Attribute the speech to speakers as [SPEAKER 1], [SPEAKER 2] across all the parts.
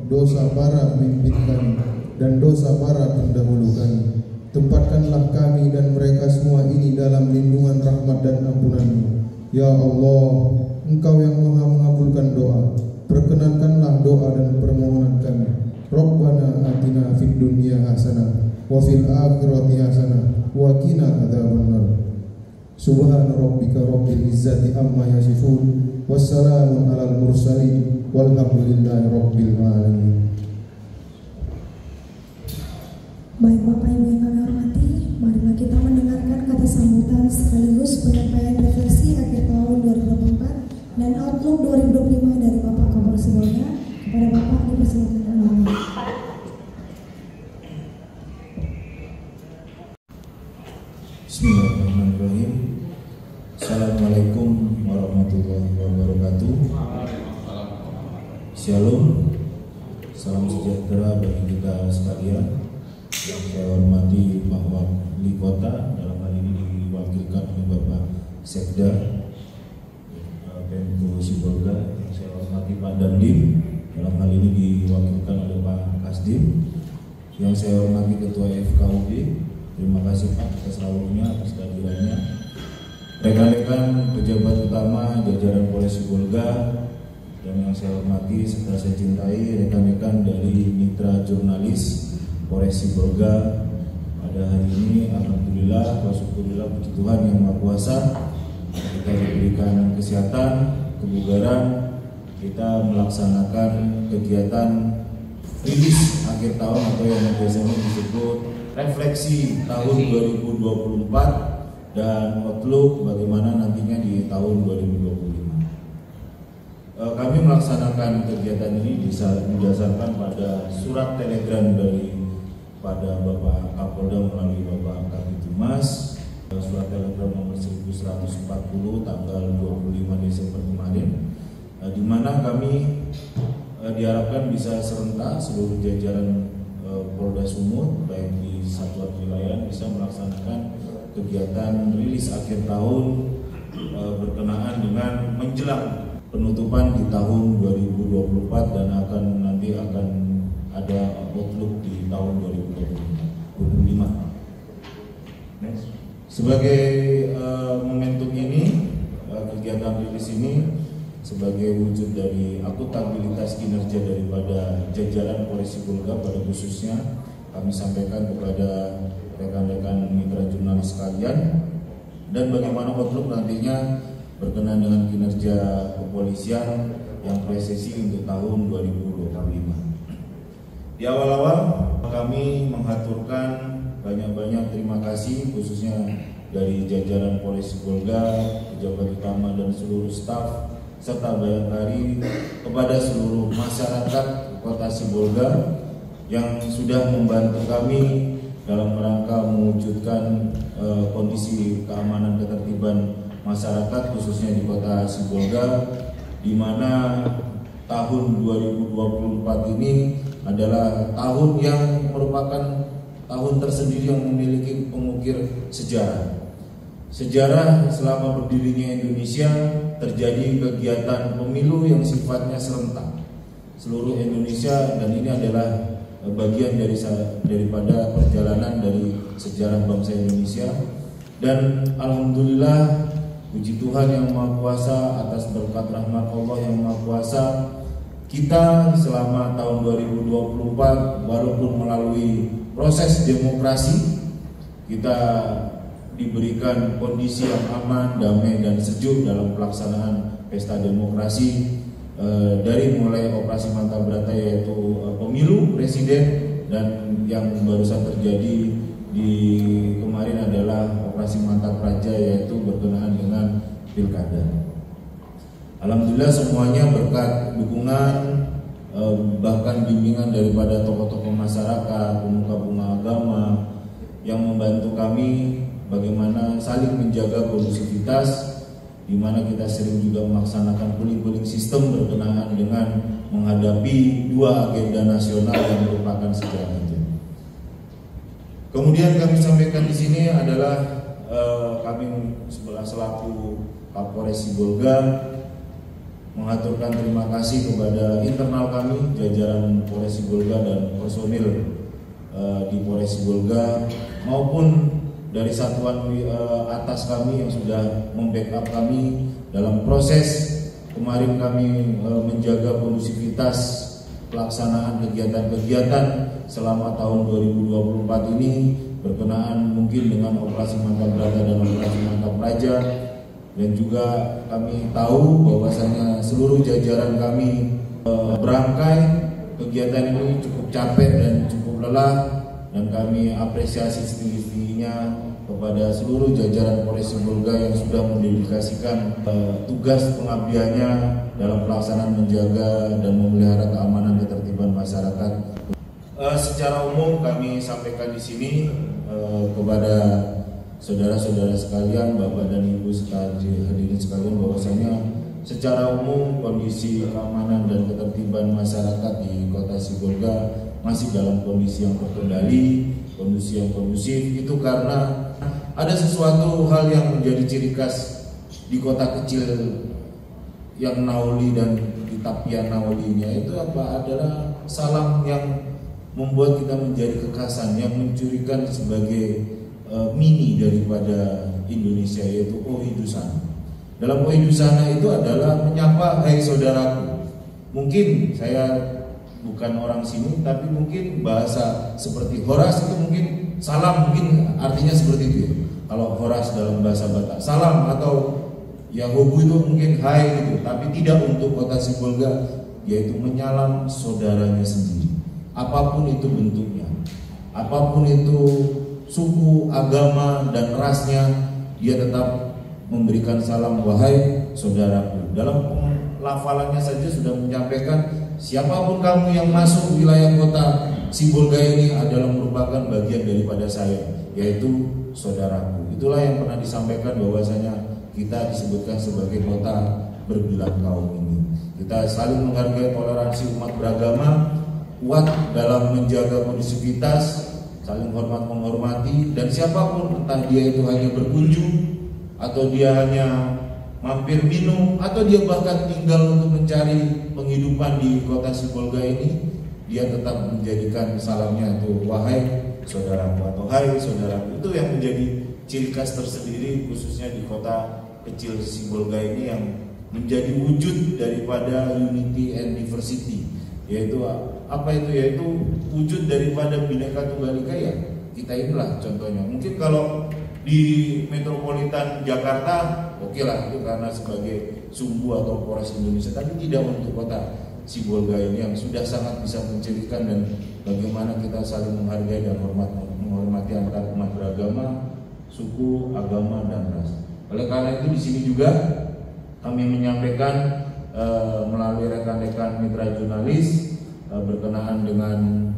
[SPEAKER 1] dosa para pemimpin kami, dan dosa para pendahulu kami. Tempatkanlah kami dan mereka semua ini dalam lindungan rahmat dan ampunan-Mu. Ya Allah, Engkau yang maha mengabulkan doa, perkenankanlah doa dan permohonan kami. Rabbana atina fid dunya hasanah wa fil akhirati hasanah wa qina adzabannar. Subhana rabbika rabbil izzati amma yasifun, wassalamun alal mursalin, walhamdulillahi rabbil alamin.
[SPEAKER 2] Baik Bapak Ibu yang kami hormati, marilah kita mendengarkan kata sambutan sekaligus penyampaian refleksi akhir tahun 2024 dan outlook 2025 dari Bapak Kapolres Sibolga. Kepada Bapak dipersilakan kembali.
[SPEAKER 3] Bismillahirrahmanirrahim. Assalamualaikum warahmatullahi wabarakatuh. Shalom, salam sejahtera bagi kita sekalian. Yang saya hormati Pak Wali Kota, dalam hal ini diwakilkan oleh Bapak Sekda Pemko Sibolga. Yang saya hormati Pak Dandim, dalam hal ini diwakilkan oleh Pak Kasdim. Yang saya hormati Ketua FKUB, terima kasih Pak atas rawuhnya, atas kehadirannya. Rekan-rekan pejabat utama jajaran Polres Sibolga, dan yang saya hormati serta saya cintai rekan-rekan dari mitra jurnalis Polres Sibolga. Pada hari ini alhamdulillah wa syukurillah, puji Tuhan yang Maha Kuasa, kita diberikan kesehatan, kebugaran, kita melaksanakan kegiatan rilis akhir tahun atau yang biasanya disebut refleksi tahun 2024 dan outlook bagaimana nantinya di tahun 2025. Kami melaksanakan kegiatan ini didasarkan pada surat telegram dari pada Bapak Kapolda melalui Bapak Kabitumas, surat telegram nomor 1140 tanggal 25 Desember kemarin, di mana kami diharapkan bisa serentak seluruh jajaran Polda Sumut baik di satuan wilayah bisa melaksanakan kegiatan rilis akhir tahun berkenaan dengan menjelang penutupan di tahun 2024 dan nanti akan ada outlook di tahun 2025. Sebagai momentum ini, kegiatan rilis ini sebagai wujud dari akuntabilitas kinerja daripada jajaran Polres Sibolga pada khususnya, kami sampaikan kepada rekan-rekan mitra jurnalis sekalian, dan bagaimana outlook nantinya berkenaan dengan kinerja kepolisian yang presisi untuk tahun 2025. Di awal-awal kami menghaturkan banyak-banyak terima kasih khususnya dari jajaran Polres Sibolga, pejabat utama dan seluruh staf serta bayangkari kepada seluruh masyarakat Kota Sibolga yang sudah membantu kami dalam rangka mewujudkan kondisi keamanan ketertiban masyarakat khususnya di Kota Sibolga, di mana tahun 2024 ini adalah tahun yang merupakan tahun tersendiri yang memiliki pengukir sejarah. Sejarah selama berdirinya Indonesia terjadi kegiatan pemilu yang sifatnya serentak seluruh Indonesia, dan ini adalah bagian daripada perjalanan dari sejarah bangsa Indonesia. Dan alhamdulillah, puji Tuhan yang Maha Kuasa, atas berkat rahmat Allah yang Maha Kuasa, kita selama tahun 2024 walaupun melalui proses demokrasi, kita diberikan kondisi yang aman, damai dan sejuk dalam pelaksanaan pesta demokrasi, dari mulai operasi mantap berata yaitu pemilu presiden, dan yang barusan terjadi di kemarin adalah operasi mantap raja yaitu berkenaan dengan pilkada. Alhamdulillah semuanya berkat dukungan bahkan bimbingan daripada tokoh-tokoh masyarakat, pemuka-pemuka agama yang membantu kami bagaimana saling menjaga kondusivitas, di mana kita sering juga melaksanakan pooling sistem berkenaan dengan menghadapi dua agenda nasional yang merupakan sejarah itu. Kemudian kami sampaikan di sini adalah kami selaku Kapolres Sibolga mengaturkan terima kasih kepada internal kami, jajaran Polres Sibolga dan personil di Polres Sibolga, maupun dari satuan atas kami yang sudah membackup kami dalam proses kemarin kami menjaga kondusivitas pelaksanaan kegiatan-kegiatan selama tahun 2024 ini berkenaan mungkin dengan operasi Mantap Brata dan operasi Mantap Raja. Dan juga kami tahu bahwasanya seluruh jajaran kami berangkai kegiatan ini cukup capek dan cukup lelah, dan kami apresiasi setinggi-tingginya kepada seluruh jajaran Polres Sibolga yang sudah mendedikasikan tugas pengabdiannya dalam pelaksanaan menjaga dan memelihara keamanan ketertiban masyarakat. Secara umum kami sampaikan di sini kepada saudara-saudara sekalian, Bapak dan Ibu hadirin sekalian, bahwasanya secara umum kondisi keamanan dan ketertiban masyarakat di Kota Sibolga masih dalam kondisi yang terkendali, kondisi yang kondusif. Itu karena ada sesuatu hal yang menjadi ciri khas di kota kecil yang nauli dan di tapian naulinya itu adalah salam yang membuat kita menjadi kekasan, yang mencurikan sebagai mini daripada Indonesia, yaitu Ohidusana. Dalam Ohidusana itu adalah menyapa, hai saudaraku. Mungkin saya bukan orang sini, tapi mungkin bahasa seperti Horas itu mungkin salam, mungkin artinya seperti itu ya. Kalau Horas dalam bahasa Batak salam, atau Yahobu itu mungkin hai gitu, tapi tidak untuk Kota Sibolga, yaitu menyalam saudaranya sendiri. Apapun itu bentuknya, apapun itu suku, agama, dan rasnya, dia tetap memberikan salam, wahai saudaraku. Dalam pelafalannya saja sudah menyampaikan, siapapun kamu yang masuk wilayah Kota Sibolga ini adalah merupakan bagian daripada saya, yaitu saudaraku. Itulah yang pernah disampaikan bahwasanya kita disebutkan sebagai kota berbilang kaum ini. Kita saling menghargai toleransi umat beragama, kuat dalam menjaga kondusivitas, saling hormat menghormati, dan siapapun, entah dia itu hanya berkunjung atau dia hanya mampir minum atau dia bahkan tinggal untuk mencari penghidupan di Kota Sibolga ini, dia tetap menjadikan salamnya itu wahai saudaraku atau hai saudaraku. Itu yang menjadi ciri khas tersendiri khususnya di kota kecil Sibolga ini, yang menjadi wujud daripada unity and diversity, yaitu apa itu, yaitu wujud daripada Bhinneka Tunggal Ika. Ya kita inilah contohnya. Mungkin kalau di metropolitan Jakarta oke lah, itu karena sebagai sumbu atau Polres Indonesia, tapi tidak untuk kota Sibolga ini yang sudah sangat bisa mencirikan dan bagaimana kita saling menghargai dan menghormati antar umat beragama, suku, agama, dan ras. Oleh karena itu di sini juga kami menyampaikan melalui rekan-rekan mitra jurnalis berkenaan dengan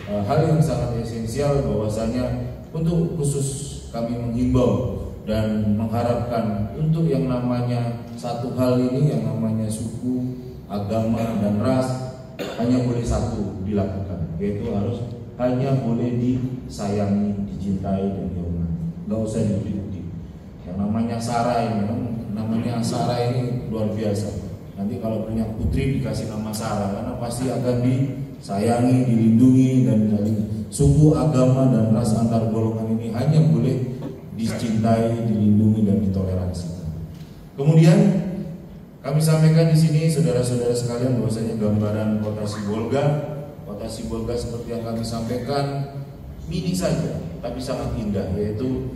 [SPEAKER 3] hal yang sangat esensial, bahwasanya untuk khusus kami menghimbau dan mengharapkan untuk yang namanya satu hal ini, yang namanya suku, agama, dan ras hanya boleh satu dilakukan, yaitu harus hanya boleh disayangi, dicintai, dan dihormati. Gak usah dibudi-budi. Yang namanya Sarah ini luar biasa. Nanti kalau punya putri dikasih nama Sarah, karena pasti akan disayangi, dilindungi, dan suku, agama, dan ras antar golongan ini hanya boleh dicintai, dilindungi, dan ditoleransi. Kemudian kami sampaikan di sini saudara-saudara sekalian bahwasanya gambaran Kota Sibolga seperti yang kami sampaikan mini saja, tapi sangat indah, yaitu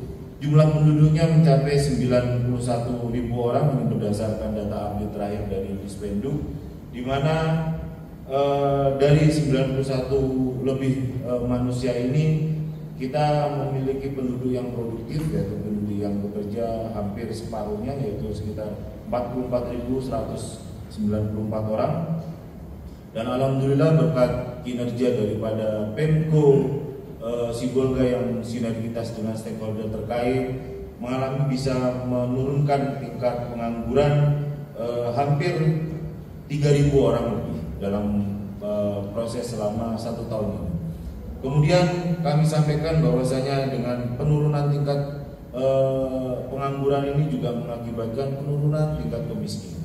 [SPEAKER 3] jumlah penduduknya mencapai 91.000 orang ini berdasarkan data update terakhir dari Dispenduk, di mana dari 91 lebih manusia ini kita memiliki penduduk yang produktif, yaitu penduduk yang bekerja hampir separuhnya, yaitu sekitar 44.194 orang. Dan alhamdulillah berkat kinerja daripada Pemko Sibolga yang sinergitas dengan stakeholder terkait bisa menurunkan tingkat pengangguran hampir 3.000 orang lebih dalam proses selama 1 tahun ini. Kemudian kami sampaikan bahwasanya dengan penurunan tingkat pengangguran ini juga mengakibatkan penurunan tingkat kemiskinan.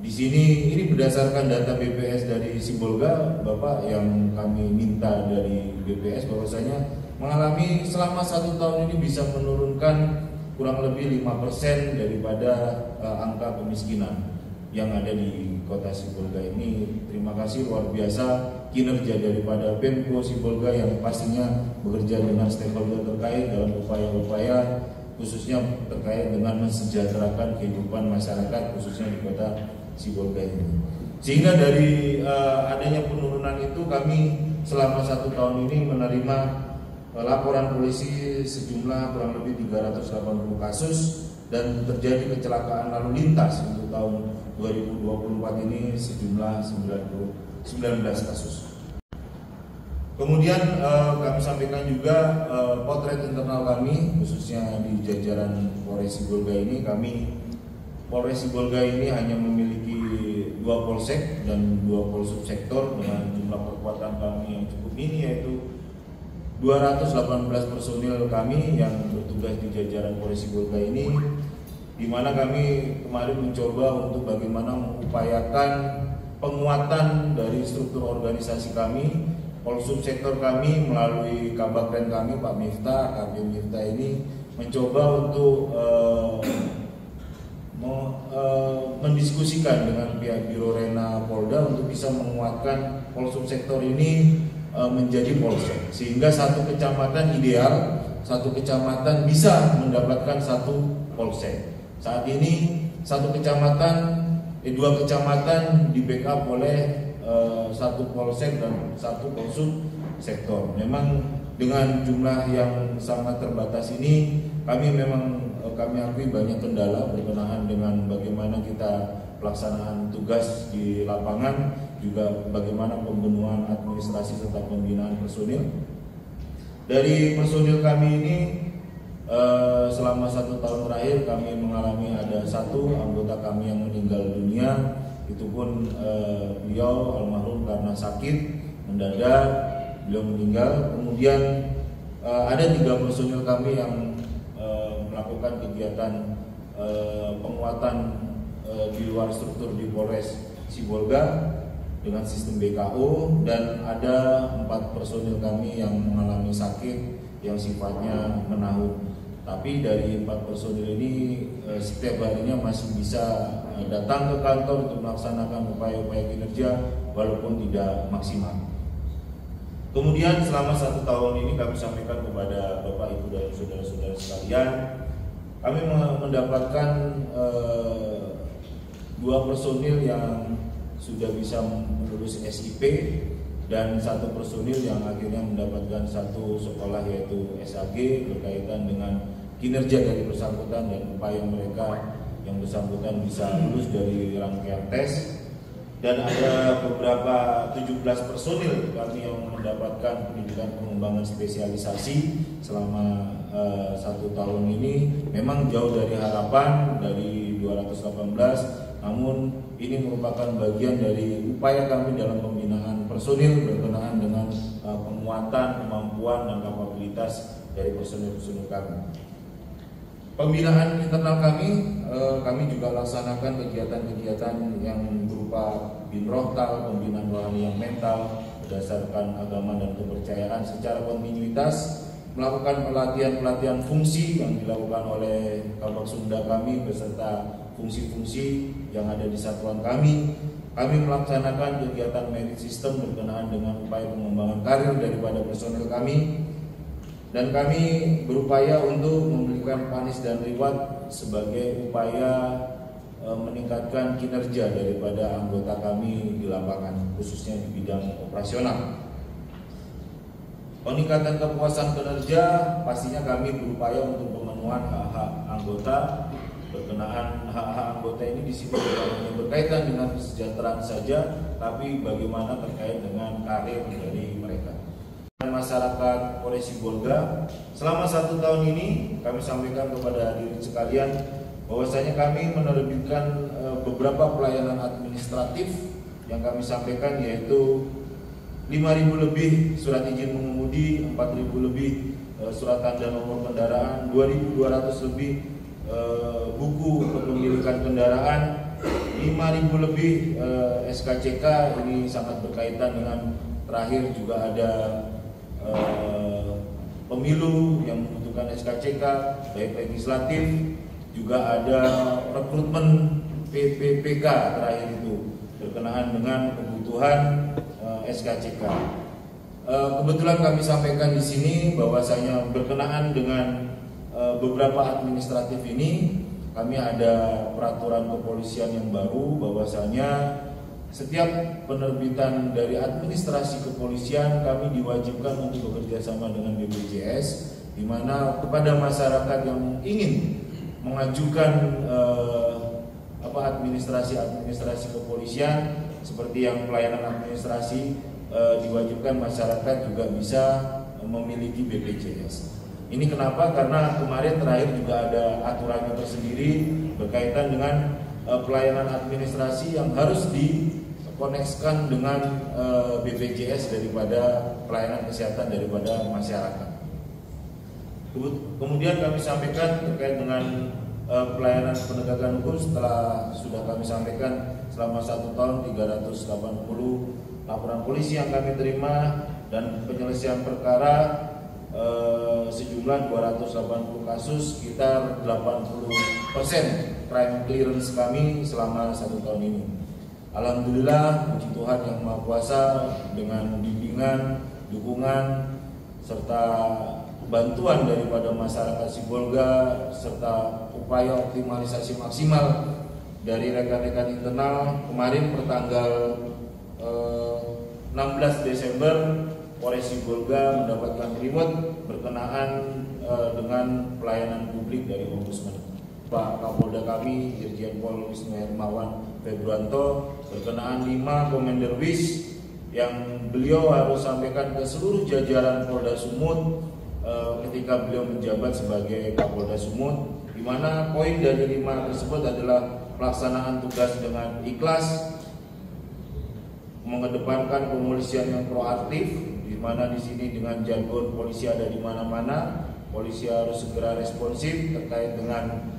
[SPEAKER 3] Di sini ini berdasarkan data BPS dari Sibolga, Bapak, yang kami minta dari BPS bahwasanya mengalami selama 1 tahun ini bisa menurunkan kurang lebih 5% daripada angka kemiskinan yang ada di kota Sibolga ini. Terima kasih luar biasa kinerja daripada Pemko Sibolga yang pastinya bekerja dengan stakeholder terkait dalam upaya-upaya khususnya terkait dengan mensejahterakan kehidupan masyarakat khususnya di kota Sibolga ini. Sehingga dari adanya penurunan itu kami selama 1 tahun ini menerima laporan polisi sejumlah kurang lebih 380 kasus dan terjadi kecelakaan lalu lintas untuk tahun 2024 ini sejumlah 19 kasus. Kemudian kami sampaikan juga potret internal kami khususnya di jajaran Polres Sibolga ini. Polres Sibolga ini hanya memiliki 2 polsek dan 2 polsubsektor dengan jumlah kekuatan kami yang cukup mini, yaitu 218 personil kami yang bertugas di jajaran Polres Sibolga ini, di mana kami kemarin mencoba untuk bagaimana mengupayakan penguatan dari struktur organisasi kami. Polsubsektor kami melalui Kabakren kami Pak Miftah, KB Miftah ini mencoba untuk mendiskusikan dengan pihak Biro Rena Polda untuk bisa menguatkan polsubsektor ini menjadi polsek, sehingga satu kecamatan ideal, satu kecamatan bisa mendapatkan 1 polsek. Saat ini 2 kecamatan di backup oleh 1 polsek dan 1 polsubsektor. Memang dengan jumlah yang sangat terbatas ini kami akui banyak kendala berkenaan dengan bagaimana kita pelaksanaan tugas di lapangan, juga bagaimana pembunuhan administrasi serta pembinaan personil. Dari personil kami ini selama 1 tahun terakhir kami mengalami ada 1 anggota kami yang meninggal dunia. Itu pun beliau almarhum karena sakit mendadak, beliau meninggal. Kemudian ada 3 personil kami yang melakukan kegiatan penguatan di luar struktur di Polres Sibolga dengan sistem BKO, dan ada 4 personil kami yang mengalami sakit yang sifatnya menahun. Tapi dari 4 personil ini setiap harinya masih bisa datang ke kantor untuk melaksanakan upaya-upaya kinerja walaupun tidak maksimal. Kemudian selama 1 tahun ini kami sampaikan kepada Bapak, Ibu, dan saudara-saudara sekalian, kami mendapatkan 2 personil yang sudah bisa lulus SIP dan 1 personil yang akhirnya mendapatkan 1 sekolah yaitu SAG berkaitan dengan kinerja dari bersangkutan dan upaya mereka yang bersangkutan bisa lulus dari rangkaian tes. Dan ada beberapa 17 personil kami yang mendapatkan pendidikan pengembangan spesialisasi selama 1 tahun ini. Memang jauh dari harapan dari 218, namun ini merupakan bagian dari upaya kami dalam pembinaan personil berkenaan dengan penguatan kemampuan dan kapabilitas dari personil-personil kami. Pembinaan internal kami juga laksanakan kegiatan-kegiatan yang berupa binrohtal, pembinaan rohani yang mental berdasarkan agama dan kepercayaan secara kontinuitas, melakukan pelatihan-pelatihan fungsi yang dilakukan oleh Kabak Sumda kami beserta fungsi-fungsi yang ada di satuan kami. Kami melaksanakan kegiatan merit system berkenaan dengan upaya pengembangan karir daripada personil kami. Dan kami berupaya untuk memberikan panis dan reward sebagai upaya meningkatkan kinerja daripada anggota kami di lapangan, khususnya di bidang operasional. Peningkatan kepuasan kinerja pastinya kami berupaya untuk pemenuhan hak-hak anggota. Berkenaan hak-hak anggota ini di sini tidak hanya berkaitan dengan kesejahteraan saja, tapi bagaimana terkait dengan karir dari mereka. Masyarakat Polres Sibolga, selama 1 tahun ini kami sampaikan kepada hadirin sekalian bahwasanya kami menerbitkan beberapa pelayanan administratif yang kami sampaikan, yaitu 5.000 lebih surat izin mengemudi, 4.000 lebih surat tanda nomor kendaraan, 2.200 lebih buku kepemilikan kendaraan, 5.000 lebih SKCK. Ini sangat berkaitan dengan terakhir juga ada pemilu yang membutuhkan SKCK, baik legislatif, juga ada rekrutmen PPPK terakhir itu berkenaan dengan kebutuhan SKCK. Kebetulan kami sampaikan di sini bahwasanya berkenaan dengan beberapa administratif ini, kami ada peraturan kepolisian yang baru bahwasanya setiap penerbitan dari administrasi kepolisian kami diwajibkan untuk bekerja sama dengan BPJS, di mana kepada masyarakat yang ingin mengajukan administrasi kepolisian seperti yang pelayanan administrasi, diwajibkan masyarakat juga bisa memiliki BPJS. Ini kenapa? Karena kemarin terakhir juga ada aturannya tersendiri berkaitan dengan pelayanan administrasi yang harus dikoneksikan dengan BPJS daripada pelayanan kesehatan daripada masyarakat. Kemudian kami sampaikan terkait dengan pelayanan penegakan hukum, setelah sudah kami sampaikan selama 1 tahun 380 laporan polisi yang kami terima dan penyelesaian perkara sejumlah 280 kasus, sekitar 80% crime clearance kami selama 1 tahun ini. Alhamdulillah, puji Tuhan yang Maha Kuasa, dengan bimbingan, dukungan, serta bantuan daripada masyarakat Sibolga serta upaya optimalisasi maksimal dari rekan-rekan internal, kemarin pertanggal 16 Desember Polres Sibolga mendapatkan reward berkenaan dengan pelayanan publik dari Ombudsman. Pak Kapolda kami, Irjen Pol Wisnu Hermawan Februanto, berkenaan 5 Commander Wish yang beliau harus sampaikan ke seluruh jajaran Polda Sumut ketika beliau menjabat sebagai Kapolda Sumut, di mana poin dari 5 tersebut adalah pelaksanaan tugas dengan ikhlas, mengedepankan kepolisian yang proaktif, di mana di sini dengan jargon polisi ada di mana-mana, polisi harus segera responsif terkait dengan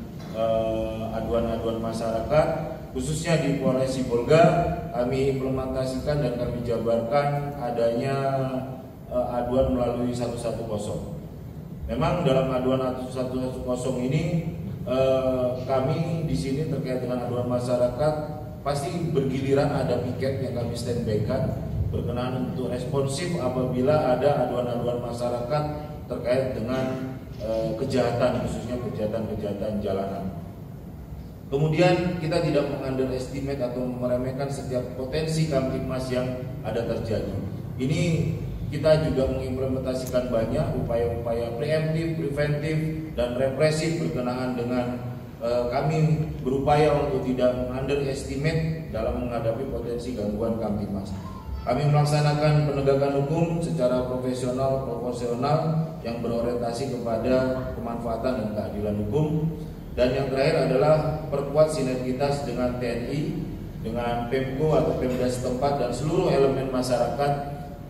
[SPEAKER 3] aduan-aduan masyarakat, khususnya di Polres Sibolga. Kami implementasikan dan kami jabarkan adanya aduan melalui 110. Memang dalam aduan 110 ini kami di sini terkait dengan aduan masyarakat pasti bergiliran ada piket yang kami standby-kan berkenaan untuk responsif apabila ada aduan-aduan masyarakat terkait dengan kejahatan, khususnya kejahatan jalanan. Kemudian kita tidak mengunderestimate atau meremehkan setiap potensi kamtipmas yang ada terjadi. Ini kita juga mengimplementasikan banyak upaya-upaya preemptif, preventif, dan represif berkenaan dengan kami berupaya untuk tidak mengunderestimate dalam menghadapi potensi gangguan kamtipmas. Kami melaksanakan penegakan hukum secara profesional, proporsional yang berorientasi kepada kemanfaatan dan keadilan hukum. Dan yang terakhir adalah perkuat sinergitas dengan TNI, dengan Pemko atau Pemda setempat dan seluruh elemen masyarakat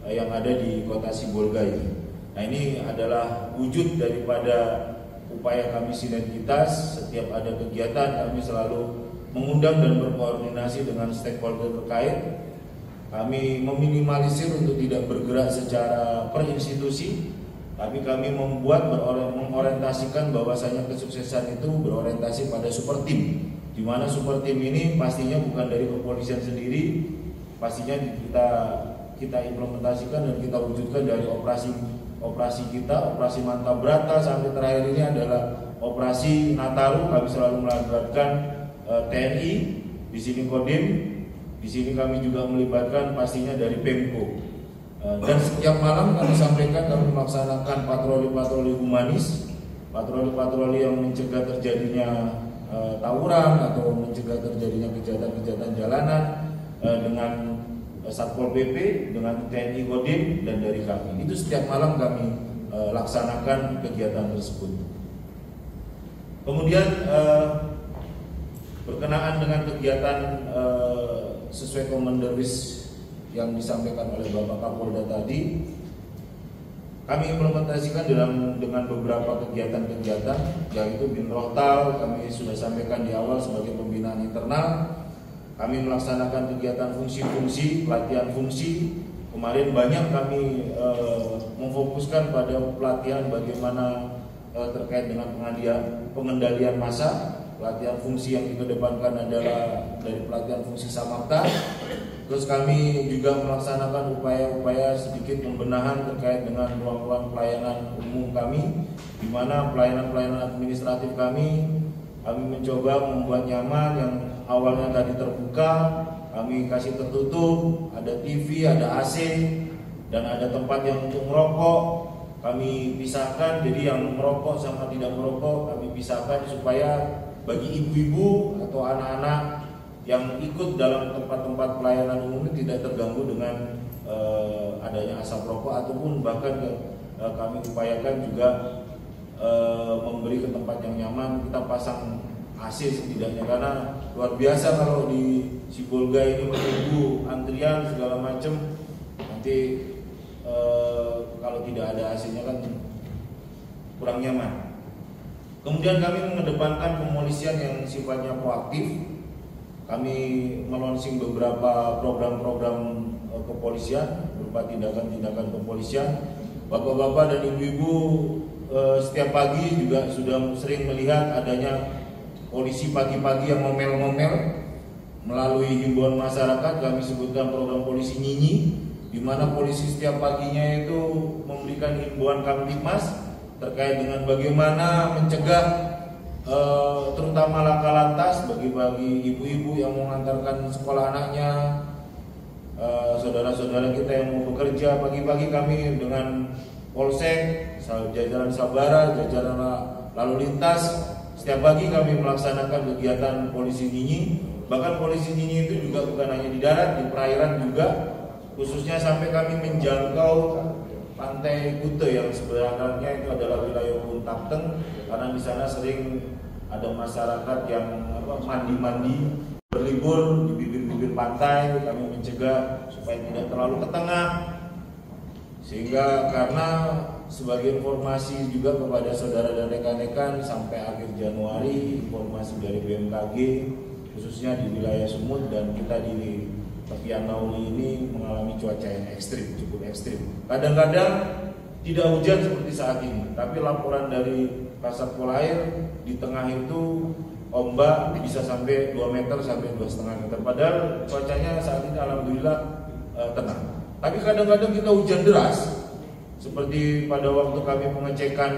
[SPEAKER 3] yang ada di Kota Sibolga ini. Nah, ini adalah wujud daripada upaya kami sinergitas. Setiap ada kegiatan kami selalu mengundang dan berkoordinasi dengan stakeholder terkait. Kami meminimalisir untuk tidak bergerak secara per institusi, tapi kami membuat mengorientasikan bahwasanya kesuksesan itu berorientasi pada super team, di mana super team ini pastinya bukan dari kepolisian sendiri, pastinya kita implementasikan dan kita wujudkan dari operasi kita, operasi Mantap Brata sampai terakhir ini adalah operasi Nataru. Kami selalu melibatkan TNI, di sini Kodim. Di sini kami juga melibatkan pastinya dari Pemko. Dan setiap malam kami sampaikan kami melaksanakan patroli-patroli humanis, patroli-patroli yang mencegah terjadinya tawuran atau mencegah terjadinya kejahatan-kejahatan jalanan dengan Satpol PP, dengan TNI Kodim, dan dari kami. Itu setiap malam kami laksanakan kegiatan tersebut. Kemudian berkenaan dengan kegiatan sesuai Commander Wish yang disampaikan oleh Bapak Kapolda tadi, kami implementasikan dengan beberapa kegiatan-kegiatan, yaitu Binrohtal kami sudah sampaikan di awal sebagai pembinaan internal. kami melaksanakan kegiatan fungsi-fungsi, pelatihan fungsi. Kemarin banyak kami memfokuskan pada pelatihan bagaimana terkait dengan pengendalian massa. Pelatihan fungsi yang dikedepankan adalah dari pelatihan fungsi Samapta. Terus kami juga melaksanakan upaya-upaya sedikit pembenahan terkait dengan ruang-ruang pelayanan umum kami, di mana pelayanan-pelayanan administratif kami mencoba membuat nyaman. Yang awalnya tadi terbuka, kami kasih tertutup, ada TV, ada AC, dan ada tempat yang untuk merokok. Kami pisahkan, jadi yang merokok sama tidak merokok kami pisahkan supaya bagi ibu-ibu atau anak-anak yang ikut dalam tempat-tempat pelayanan umum ini tidak terganggu dengan adanya asap rokok, ataupun bahkan kami upayakan juga memberi ke tempat yang nyaman. Kita pasang AC setidaknya, karena luar biasa kalau di Sibolga ini menunggu antrian segala macam, nanti kalau tidak ada AC-nya kan kurang nyaman. Kemudian kami mengedepankan pemolisian yang sifatnya proaktif. Kami melonsing beberapa program-program kepolisian berupa tindakan-tindakan kepolisian. Bapak-bapak dan ibu-ibu setiap pagi juga sudah sering melihat adanya polisi pagi-pagi yang ngomel-ngomel. Melalui himbauan masyarakat kami sebutkan program polisi Nyinyi, di mana polisi setiap paginya itu memberikan himbauan Kamtibmas terkait dengan bagaimana mencegah terutama laka lantas bagi ibu-ibu yang mengantarkan sekolah anaknya, saudara-saudara kita yang mau bekerja. Pagi-pagi kami dengan Polsek, jajaran Sabara, jajaran lalu lintas, setiap pagi kami melaksanakan kegiatan polisi Nyinyi. Bahkan polisi Nyinyi itu juga bukan hanya di darat, di perairan juga, khususnya sampai kami menjangkau Pantai Kute yang sebenarnya itu adalah wilayah Puntakteng, karena di sana sering ada masyarakat yang mandi-mandi berlibur di bibir-bibir pantai. Kami mencegah supaya tidak terlalu ke tengah, sehingga karena sebagai informasi juga kepada saudara dan rekan-rekan, sampai akhir Januari informasi dari BMKG khususnya di wilayah Sumut dan kita di tepian Nauli ini mengalami cuaca yang ekstrim, cukup ekstrim. Kadang-kadang tidak hujan seperti saat ini, tapi laporan dari Kasat Polair di tengah itu ombak bisa sampai 2 meter sampai 2,5 meter. Padahal cuacanya saat ini alhamdulillah tenang. Tapi kadang-kadang kita hujan deras, seperti pada waktu kami pengecekan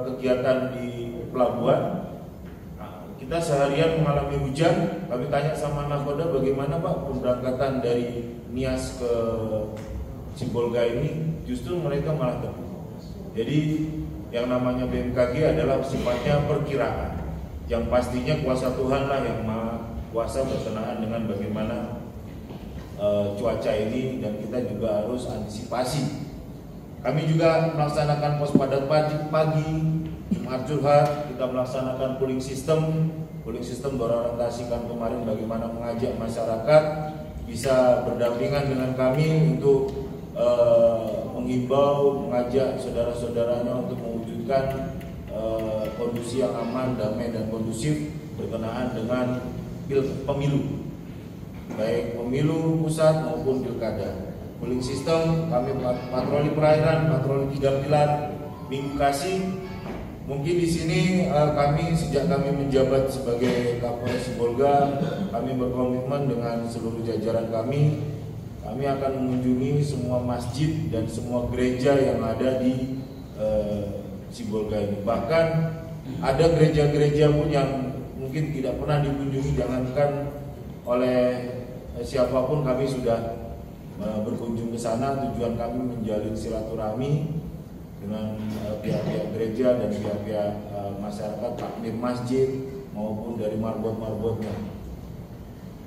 [SPEAKER 3] kegiatan di pelabuhan. Kita seharian mengalami hujan. Kami tanya sama nakoda, bagaimana Pak pemberangkatan dari Nias ke Sibolga ini? Justru mereka malah teguh. Jadi yang namanya BMKG adalah sifatnya perkiraan, yang pastinya kuasa Tuhan lah yang maha kuasa berkenaan dengan bagaimana cuaca ini, dan kita juga harus antisipasi. Kami juga melaksanakan pos padat pagi, Jumat Jumat kita melaksanakan pooling system berorientasikan kemarin bagaimana mengajak masyarakat bisa berdampingan dengan kami untuk menghimbau, mengajak saudara-saudaranya untuk mewujudkan kondisi yang aman, damai dan kondusif berkenaan dengan pemilu, baik pemilu pusat maupun pilkada. Pooling system kami patroli perairan, patroli 3 pilar, Minggu Kasih. Mungkin di sini kami sejak kami menjabat sebagai Kapolres Sibolga, kami berkomitmen dengan seluruh jajaran kami akan mengunjungi semua masjid dan semua gereja yang ada di Sibolga ini. Bahkan ada gereja-gereja pun yang mungkin tidak pernah dikunjungi, jangankan oleh siapapun, kami sudah berkunjung ke sana. Tujuan kami menjalin silaturahmi dengan pihak-pihak gereja dan pihak-pihak masyarakat, takmir masjid maupun dari marbot-marbotnya.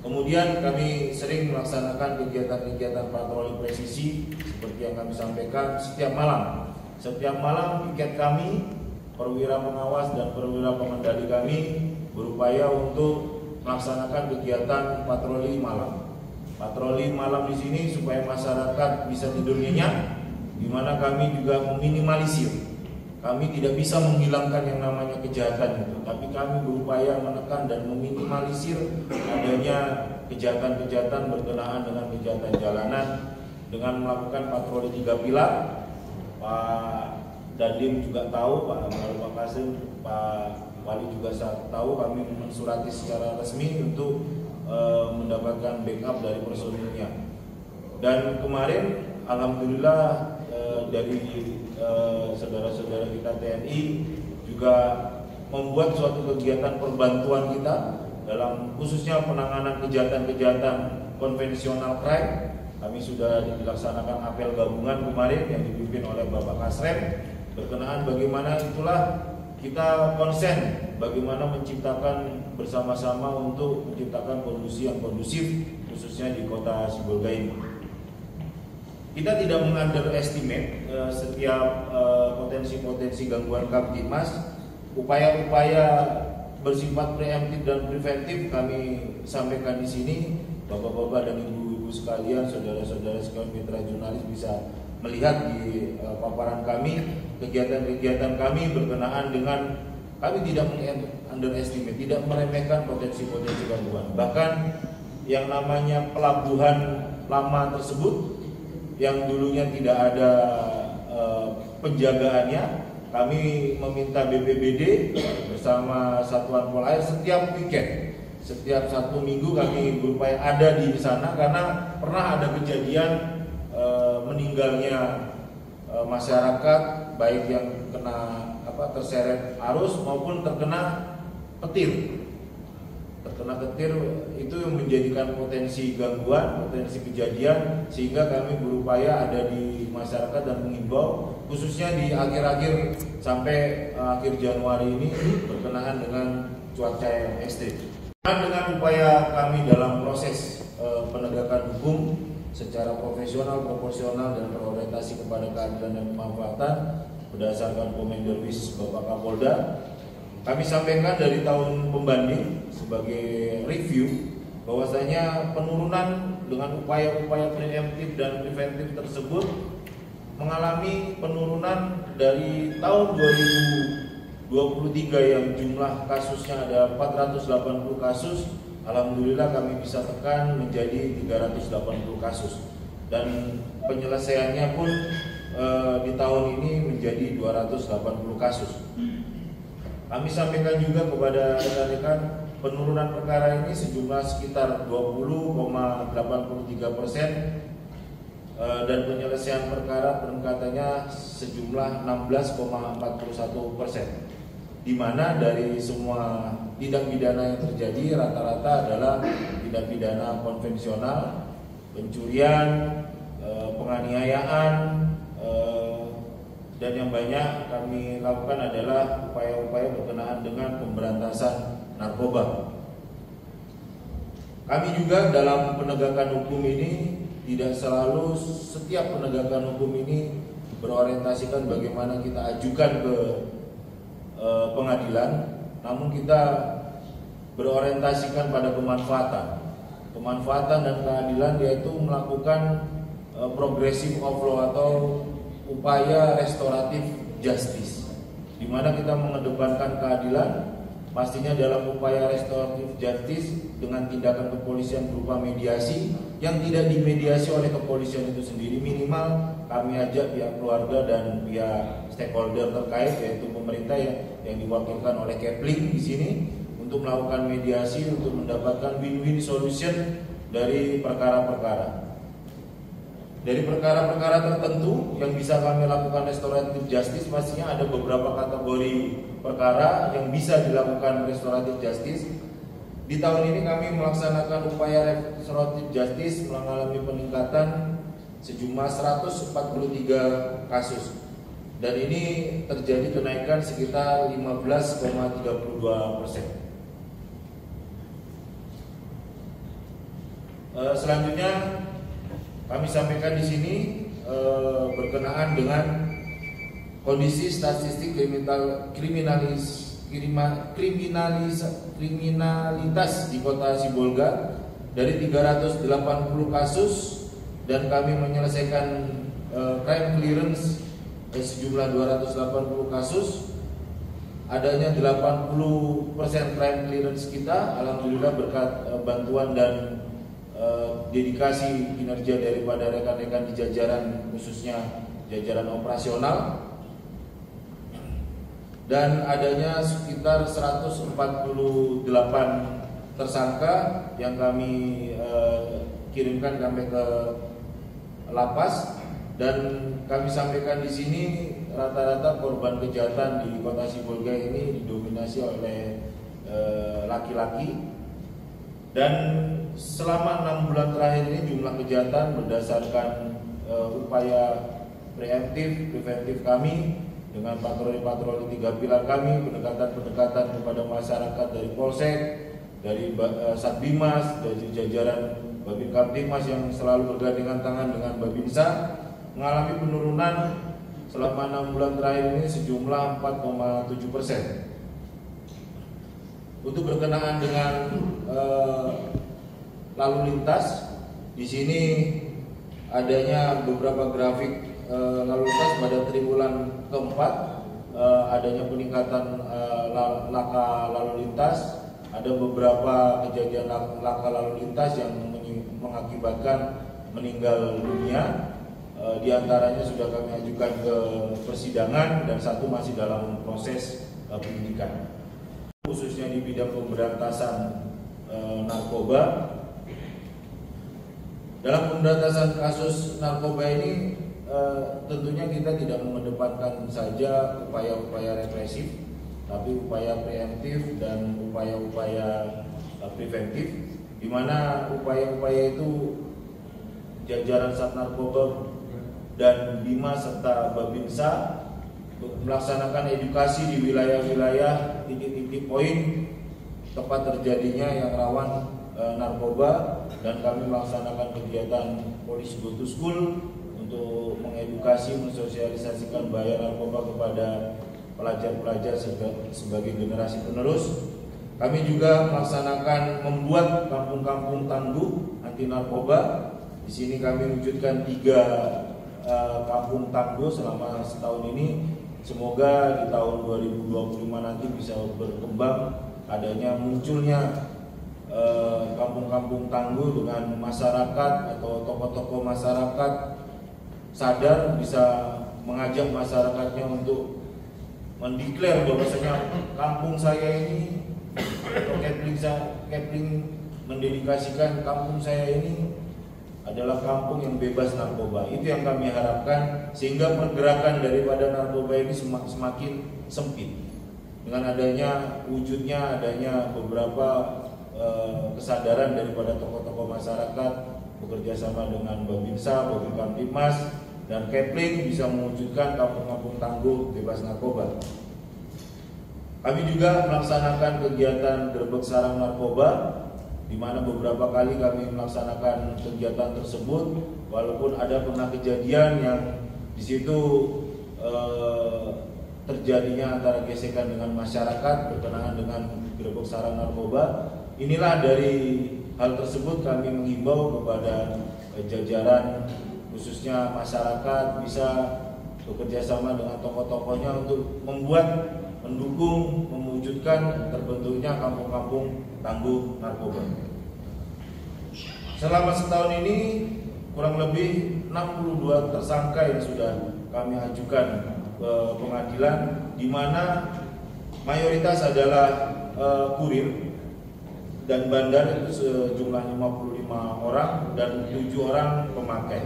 [SPEAKER 3] Kemudian kami sering melaksanakan kegiatan-kegiatan patroli presisi seperti yang kami sampaikan setiap malam. Setiap malam piket kami, perwira pengawas dan perwira pengendali kami berupaya untuk melaksanakan kegiatan patroli malam. Patroli malam di sini supaya masyarakat bisa tidur nyenyak, di mana kami juga meminimalisir kami tidak bisa menghilangkan yang namanya kejahatan itu, tapi kami berupaya menekan dan meminimalisir adanya kejahatan-kejahatan berkenaan dengan kejahatan jalanan dengan melakukan patroli 3 pilar. Pak Dandim juga tahu, Pak Kasim, Pak Wali juga tahu, kami mensurati secara resmi untuk mendapatkan backup dari personilnya. Dan kemarin alhamdulillah dari saudara-saudara kita TNI juga membuat suatu kegiatan perbantuan kita dalam khususnya penanganan kejahatan-kejahatan konvensional crime. Kami sudah dilaksanakan apel gabungan kemarin yang dipimpin oleh Bapak Kasrem berkenaan bagaimana itulah kita konsen bagaimana menciptakan bersama-sama untuk menciptakan kondisi yang kondusif khususnya di kota Sibolga ini. Kita tidak mengunderestimate setiap potensi-potensi gangguan Kamtibmas. Upaya-upaya bersifat preemptif dan preventif kami sampaikan di sini. Bapak-bapak dan ibu-ibu sekalian, saudara-saudara sekalian mitra jurnalis bisa melihat di paparan kami kegiatan-kegiatan kami berkenaan dengan kami tidak mengunderestimate, tidak meremehkan potensi-potensi gangguan. Bahkan yang namanya pelabuhan lama tersebut yang dulunya tidak ada penjagaannya, kami meminta BPBD bersama Satuan Polair setiap weekend, setiap 1 minggu kami berupaya ada di sana karena pernah ada kejadian meninggalnya masyarakat baik yang kena terseret arus maupun terkena petir. Terkena petir itu menjadikan potensi gangguan, potensi kejadian, sehingga kami berupaya ada di masyarakat dan mengimbau khususnya di akhir-akhir sampai akhir Januari ini berkenaan dengan cuaca yang ekstrim. Dengan upaya kami dalam proses penegakan hukum secara profesional, proporsional dan berorientasi kepada keadilan dan kemanfaatan berdasarkan Komender Wis Bapak Kapolda, kami sampaikan dari tahun pembanding sebagai review bahwasanya penurunan dengan upaya-upaya preemptif dan preventif tersebut mengalami penurunan dari tahun 2023 yang jumlah kasusnya ada 480 kasus. Alhamdulillah kami bisa tekan menjadi 380 kasus dan penyelesaiannya pun di tahun ini menjadi 280 kasus. Kami sampaikan juga kepada rekan-rekan penurunan perkara ini sejumlah sekitar 20,83% dan penyelesaian perkara peningkatannya sejumlah 16,41%. Di mana dari semua tindak pidana yang terjadi rata-rata adalah tindak pidana konvensional, pencurian, penganiayaan, dan yang banyak kami lakukan adalah upaya-upaya berkenaan dengan pemberantasan narkoba. Kami juga dalam penegakan hukum ini tidak selalu setiap penegakan hukum ini berorientasikan bagaimana kita ajukan ke pengadilan, namun kita berorientasikan pada kemanfaatan dan keadilan, yaitu melakukan progressive of law atau upaya restoratif justice, di mana kita mengedepankan keadilan. Pastinya dalam upaya restoratif justice dengan tindakan kepolisian berupa mediasi yang tidak dimediasi oleh kepolisian itu sendiri, minimal kami ajak pihak keluarga dan pihak stakeholder terkait yaitu pemerintah yang diwakilkan oleh Kepling di sini untuk melakukan mediasi untuk mendapatkan win-win solution dari perkara-perkara. Dari perkara-perkara tertentu yang bisa kami lakukan restoratif justice, pastinya ada beberapa kategori perkara yang bisa dilakukan restoratif justice. Di tahun ini kami melaksanakan upaya restoratif justice mengalami peningkatan sejumlah 143 kasus. Dan ini terjadi kenaikan sekitar 15,32%. Selanjutnya kami sampaikan di sini berkenaan dengan kondisi statistik kriminalitas di kota Sibolga. Dari 380 kasus dan kami menyelesaikan crime clearance sejumlah 280 kasus, adanya 80% crime clearance kita, alhamdulillah berkat bantuan dan dedikasi kinerja daripada rekan-rekan di jajaran, khususnya jajaran operasional, dan adanya sekitar 148 tersangka yang kami kirimkan sampai ke lapas. Dan kami sampaikan di sini rata-rata korban kejahatan di Kota Sibolga ini didominasi oleh laki-laki. Dan selama 6 bulan terakhir ini jumlah kejahatan berdasarkan upaya preventif kami dengan patroli 3 pilar kami, pendekatan kepada masyarakat dari Polsek, dari Satbimas, dari jajaran Babin Kamtibmas yang selalu bergandengan tangan dengan Babinsa, mengalami penurunan selama 6 bulan terakhir ini sejumlah 4,7%. Untuk berkenaan dengan lalu lintas, di sini adanya beberapa grafik lalu lintas pada triwulan keempat, adanya peningkatan laka lalu lintas. Ada beberapa kejadian laka lalu lintas yang mengakibatkan meninggal dunia. Di antaranya sudah kami ajukan ke persidangan dan satu masih dalam proses penyidikan. Khususnya di bidang pemberantasan narkoba. Dalam pemberantasan kasus narkoba ini tentunya kita tidak mengedepankan saja upaya-upaya represif, tapi upaya preemptif dan upaya-upaya preventif, di mana upaya-upaya itu jajaran Sat Narkoba dan Bima serta Babinsa melaksanakan edukasi di wilayah-wilayah titik-titik poin tempat terjadinya yang rawan narkoba, dan kami melaksanakan kegiatan Police Go to School untuk mengedukasi, mensosialisasikan bahaya narkoba kepada pelajar-pelajar sebagai generasi penerus. Kami juga melaksanakan membuat kampung-kampung tangguh anti narkoba. Di sini kami wujudkan 3 kampung tangguh selama setahun ini. Semoga di tahun 2025 nanti bisa berkembang, adanya munculnya kampung-kampung tangguh dengan masyarakat atau tokoh-tokoh masyarakat sadar bisa mengajak masyarakatnya untuk mendeklar bahwasanya kampung saya ini, atau Kepling mendedikasikan kampung saya ini adalah kampung yang bebas narkoba. Itu yang kami harapkan, sehingga pergerakan daripada narkoba ini semakin sempit. Dengan adanya wujudnya adanya beberapa kesadaran daripada tokoh-tokoh masyarakat bekerja sama dengan Babinsa, Babin Kamtibmas, dan Kepling bisa mewujudkan kampung-kampung tangguh bebas narkoba. Kami juga melaksanakan kegiatan gerbek sarang narkoba, di mana beberapa kali kami melaksanakan kegiatan tersebut, walaupun ada pernah kejadian yang di situ terjadinya antara gesekan dengan masyarakat berkenaan dengan gerbek sarang narkoba. Inilah dari hal tersebut kami menghimbau kepada jajaran, khususnya masyarakat, bisa bekerja sama dengan tokoh-tokohnya untuk mendukung, mewujudkan terbentuknya kampung-kampung tangguh narkoba. Selama setahun ini kurang lebih 62 tersangka yang sudah kami ajukan ke pengadilan, di mana mayoritas adalah kurir dan bandar, itu sejumlah 55 orang dan 7 orang pemakai.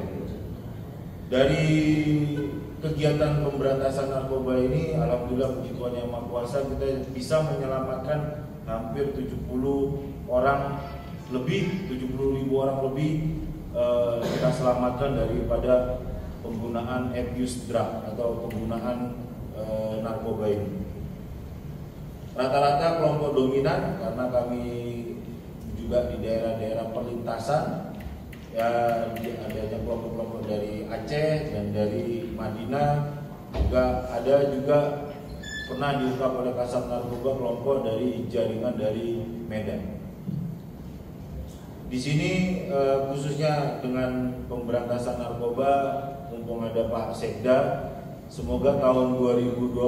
[SPEAKER 3] Dari kegiatan pemberantasan narkoba ini, alhamdulillah puji Tuhan Yang Maha Kuasa, kita bisa menyelamatkan hampir 70 orang lebih, 70.000 orang lebih kita selamatkan daripada penggunaan abuse drug atau penggunaan narkoba ini. Rata-rata kelompok dominan, karena kami juga di daerah-daerah perlintasan, ya adanya kelompok-kelompok dari Aceh dan dari Madinah, juga pernah diungkap oleh Kasat Narkoba kelompok dari jaringan dari Medan. Di sini khususnya dengan pemberantasan narkoba, mumpung ada Pak Sekda, Semoga tahun 2025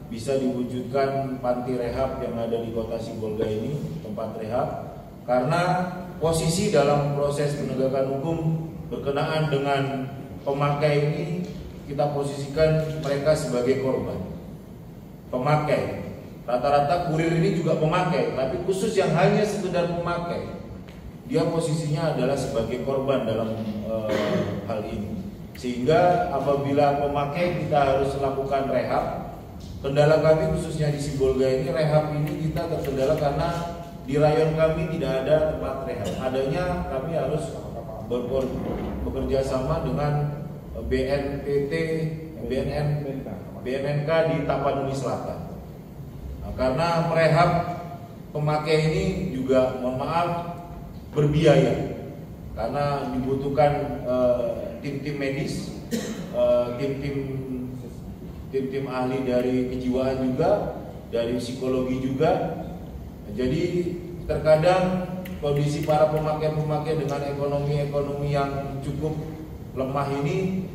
[SPEAKER 3] bisa diwujudkan panti rehab yang ada di Kota Sibolga ini, tempat rehab, karena posisi dalam proses penegakan hukum berkenaan dengan pemakai ini, kita posisikan mereka sebagai korban. Pemakai, rata-rata kurir ini juga pemakai, tapi khusus yang hanya sekedar pemakai, dia posisinya adalah sebagai korban dalam hal ini. Sehingga apabila pemakai kita harus lakukan rehab, kendala kami khususnya di Sibolga ini, rehab ini kita terkendala karena di rayon kami tidak ada tempat rehab. Adanya kami harus bekerja sama dengan BNNK di Tapanuli Selatan. Nah, karena merehab pemakai ini juga, mohon maaf, berbiaya karena dibutuhkan tim-tim medis, tim-tim ahli dari kejiwaan juga, dari psikologi juga. Jadi terkadang kondisi para pemakai dengan ekonomi yang cukup lemah ini,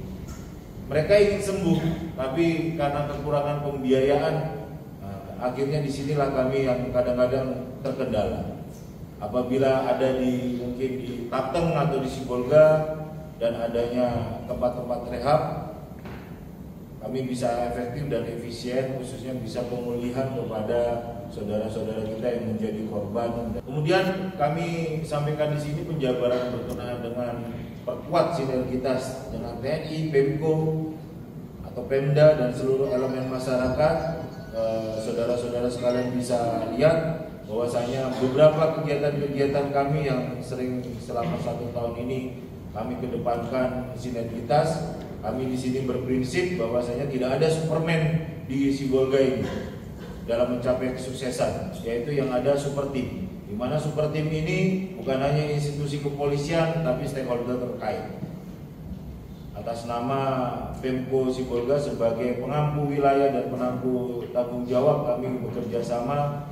[SPEAKER 3] mereka ingin sembuh, tapi karena kekurangan pembiayaan, akhirnya disinilah kami yang kadang-kadang terkendala. Apabila ada mungkin di Tateng atau di Sibolga dan adanya tempat-tempat rehab, kami bisa efektif dan efisien, khususnya bisa pemulihan kepada saudara-saudara kita yang menjadi korban. Kemudian kami sampaikan di sini penjabaran berkenaan dengan perkuat sinergitas dengan TNI, Pemko atau Pemda dan seluruh elemen masyarakat. Saudara-saudara sekalian bisa lihat bahwasanya beberapa kegiatan-kegiatan kami yang sering selama 1 tahun ini kami kedepankan sinergitas. Kami di sini berprinsip bahwasanya tidak ada Superman di Sibolga ini dalam mencapai kesuksesan, yaitu yang ada super team. Di mana super team ini bukan hanya institusi kepolisian tapi stakeholder terkait. Atas nama Pemko Sibolga sebagai pengampu wilayah dan penangguh tanggung jawab, kami bekerja sama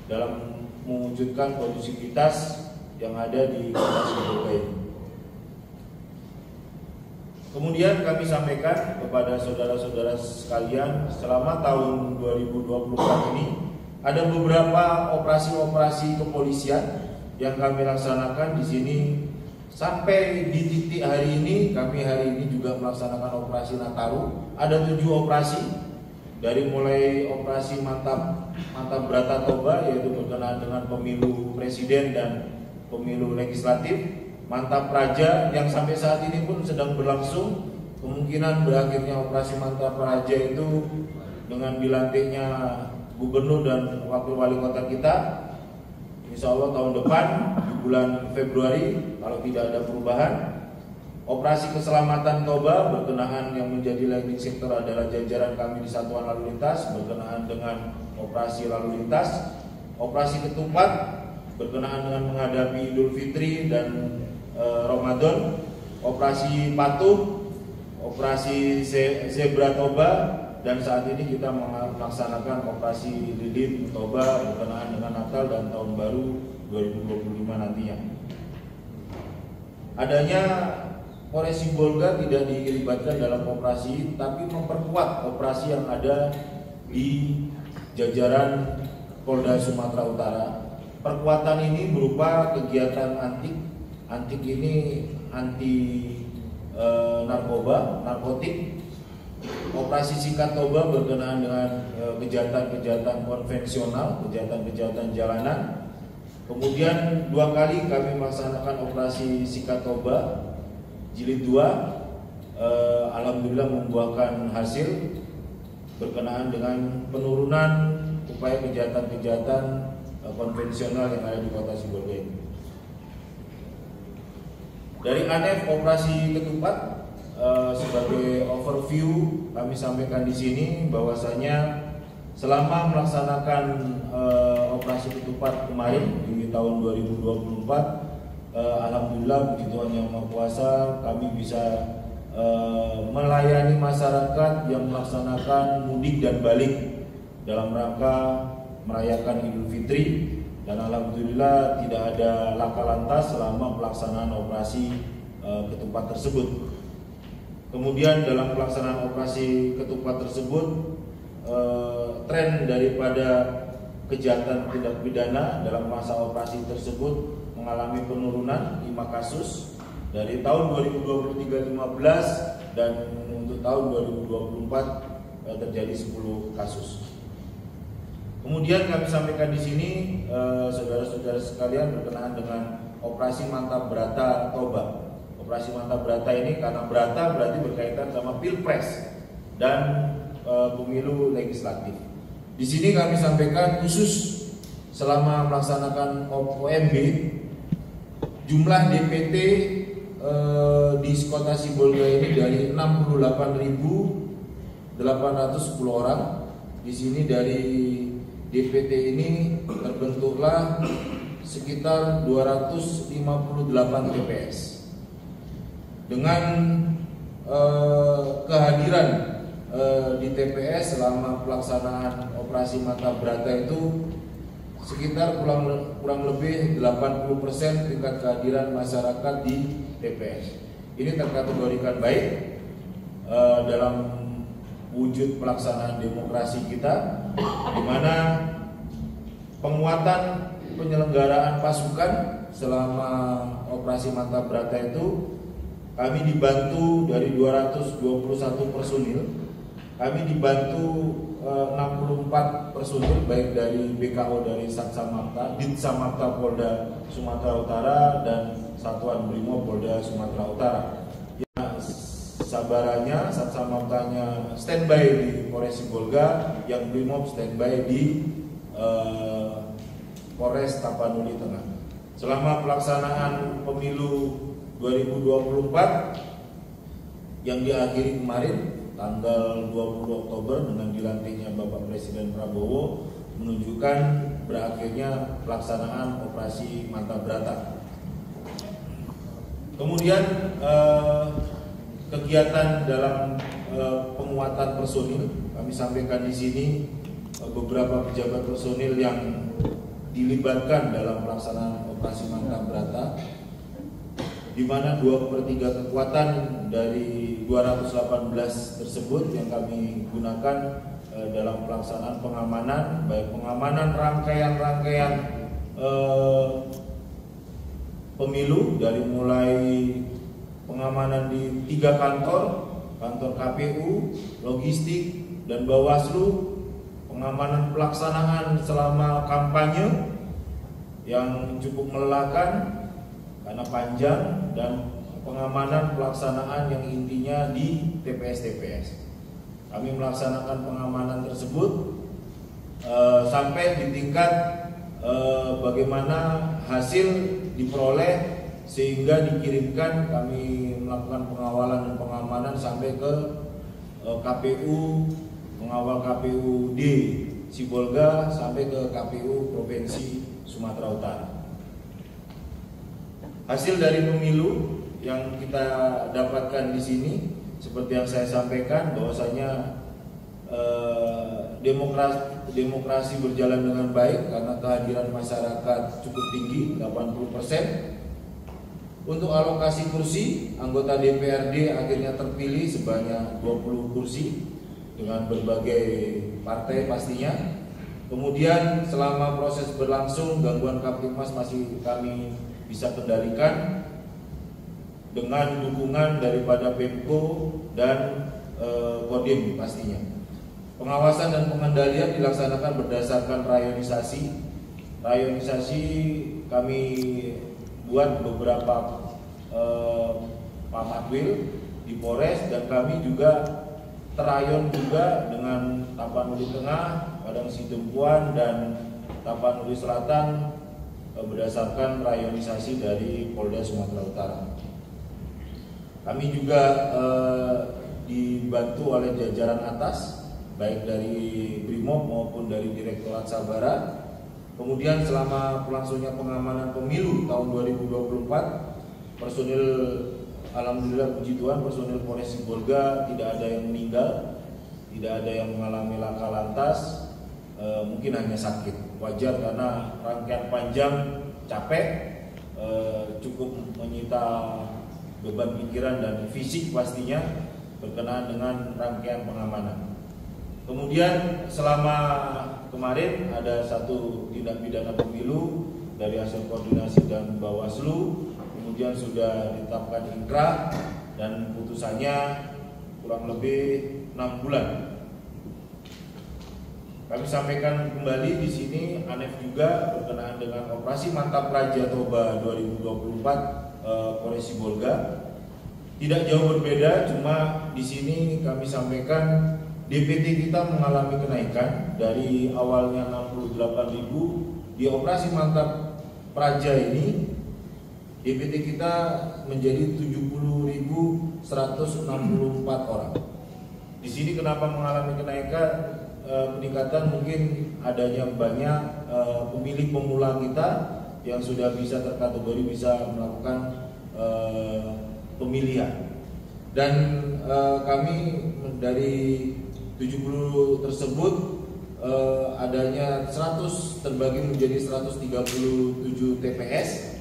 [SPEAKER 3] dalam mewujudkan kondusivitas yang ada di Kota Sibolga ini. Kemudian kami sampaikan kepada saudara-saudara sekalian, selama tahun 2024 ini ada beberapa operasi-operasi kepolisian yang kami laksanakan di sini. Sampai di titik hari ini, kami hari ini juga melaksanakan operasi Nataru. Ada 7 operasi, dari mulai operasi mantap Brata Toba, yaitu berkenaan dengan pemilu presiden dan pemilu legislatif. Mantap Raja yang sampai saat ini pun sedang berlangsung. Kemungkinan berakhirnya operasi Mantap Raja itu dengan dilantiknya gubernur dan wakil wali kota kita, insya Allah tahun depan di bulan Februari kalau tidak ada perubahan. Operasi Keselamatan Toba berkenaan yang menjadi leading sektor adalah jajaran kami di Satuan Lalu Lintas berkenaan dengan operasi lalu lintas. Operasi Ketupat berkenaan dengan menghadapi Idul Fitri dan Ramadan. Operasi Patuh, operasi Zebra Toba, dan saat ini kita melaksanakan operasi Lilin Toba berkenaan dengan Natal dan Tahun Baru 2025 nantinya. Adanya Polres Sibolga tidak dilibatkan dalam operasi, tapi memperkuat operasi yang ada di jajaran Polda Sumatera Utara. Perkuatan ini berupa kegiatan antik ini anti narkotik. Operasi Sikat Toba berkenaan dengan kejahatan-kejahatan konvensional, kejahatan-kejahatan jalanan. Kemudian 2 kali kami melaksanakan operasi Sikat Toba jilid 2, alhamdulillah membuahkan hasil berkenaan dengan penurunan upaya kejahatan-kejahatan konvensional yang ada di Kota Sibolga ini. Dari ANEF operasi Ketupat, sebagai overview kami sampaikan di sini bahwasanya selama melaksanakan operasi Ketupat kemarin di tahun 2024, alhamdulillah puji Tuhan Yang Maha Kuasa, kami bisa melayani masyarakat yang melaksanakan mudik dan balik dalam rangka merayakan Idul Fitri, dan alhamdulillah tidak ada laka lantas selama pelaksanaan operasi Ketupat tersebut. Kemudian dalam pelaksanaan operasi ketupat tersebut, tren daripada kejahatan tindak pidana dalam masa operasi tersebut mengalami penurunan 5 kasus dari tahun 2023 15 dan untuk tahun 2024 terjadi 10 kasus. Kemudian kami sampaikan di sini, saudara-saudara sekalian, berkenaan dengan operasi Mantap Brata Toba. Operasi Mantap Brata ini karena Brata berarti berkaitan sama Pilpres dan pemilu legislatif. Di sini kami sampaikan khusus selama melaksanakan OMB, jumlah DPT di Kota Sibolga ini dari 68.810 orang. Di sini dari DPT ini terbentuklah sekitar 258 TPS. Dengan kehadiran di TPS selama pelaksanaan operasi Mantap Brata itu sekitar kurang lebih 80% tingkat kehadiran masyarakat di TPS. Ini terkategorikan baik dalam wujud pelaksanaan demokrasi kita, di mana penguatan penyelenggaraan pasukan selama operasi Mantap Brata itu kami dibantu dari 221 personil, kami dibantu 64 personil baik dari BKO dari Satsamapta, Ditsamapta Polda Sumatera Utara dan Satuan Brimob Polda Sumatera Utara. Ya, sabarannya Satsamaptanya standby di Polres Sibolga, yang Brimob standby di Polres Tapanuli Tengah. Selama pelaksanaan pemilu 2024 yang diakhiri kemarin tanggal 20 Oktober dengan dilantiknya Bapak Presiden Prabowo, menunjukkan berakhirnya pelaksanaan operasi Mantap Brata. Kemudian kegiatan dalam penguatan personil kami sampaikan di sini, beberapa pejabat personil yang dilibatkan dalam pelaksanaan operasi Mantap Brata, di mana 2/3 kekuatan dari 218 tersebut yang kami gunakan dalam pelaksanaan pengamanan, baik pengamanan rangkaian-rangkaian pemilu, dari mulai pengamanan di 3 kantor KPU, logistik dan Bawaslu, pengamanan pelaksanaan selama kampanye yang cukup melelahkan karena panjang, dan pengamanan pelaksanaan yang intinya di TPS-TPS. Kami melaksanakan pengamanan tersebut sampai di tingkat bagaimana hasil diperoleh sehingga dikirimkan. Kami melakukan pengawalan dan pengamanan sampai ke KPU, mengawal KPU di Sibolga sampai ke KPU Provinsi Sumatera Utara. Hasil dari pemilu yang kita dapatkan di sini seperti yang saya sampaikan, bahwasanya demokrasi berjalan dengan baik karena kehadiran masyarakat cukup tinggi, 80%. Untuk alokasi kursi, anggota DPRD akhirnya terpilih sebanyak 20 kursi dengan berbagai partai pastinya. Kemudian selama proses berlangsung, gangguan Kaptipmas masih kami bisa kendalikan dengan dukungan daripada Pemko dan Kodim pastinya. Pengawasan dan pengendalian dilaksanakan berdasarkan rayonisasi. Rayonisasi kami buat beberapa Pamatwil di Polres, dan kami juga terayon juga dengan Tapanuli Tengah, Padang Sidempuan dan Tapanuli Selatan berdasarkan rayonisasi dari Polda Sumatera Utara. Kami juga dibantu oleh jajaran atas, baik dari Brimob maupun dari Direktorat Sabara. Kemudian selama berlangsungnya pengamanan pemilu tahun 2024, personil, alhamdulillah puji Tuhan, personil Polres Sibolga tidak ada yang meninggal, tidak ada yang mengalami laka lantas, mungkin hanya sakit. Wajar karena rangkaian panjang, capek, cukup menyita beban pikiran dan fisik pastinya. berkenaan dengan rangkaian pengamanan. Kemudian selama kemarin ada satu tindak pidana pemilu dari hasil koordinasi dan Bawaslu, kemudian sudah ditetapkan inkrah dan putusannya kurang lebih 6 bulan. Kami sampaikan kembali di sini ANEF juga berkenaan dengan operasi Mantap Praja Toba 2024 Polres Sibolga. Tidak jauh berbeda, cuma di sini kami sampaikan DPT kita mengalami kenaikan dari awalnya 68.000 di operasi Mantap Praja ini DPT kita menjadi 70.164 orang. Di sini kenapa mengalami kenaikan? Peningkatan mungkin adanya banyak pemilih pemula kita yang sudah bisa terkategori bisa melakukan pemilihan, dan kami dari 70 tersebut adanya 100 terbagi menjadi 137 TPS,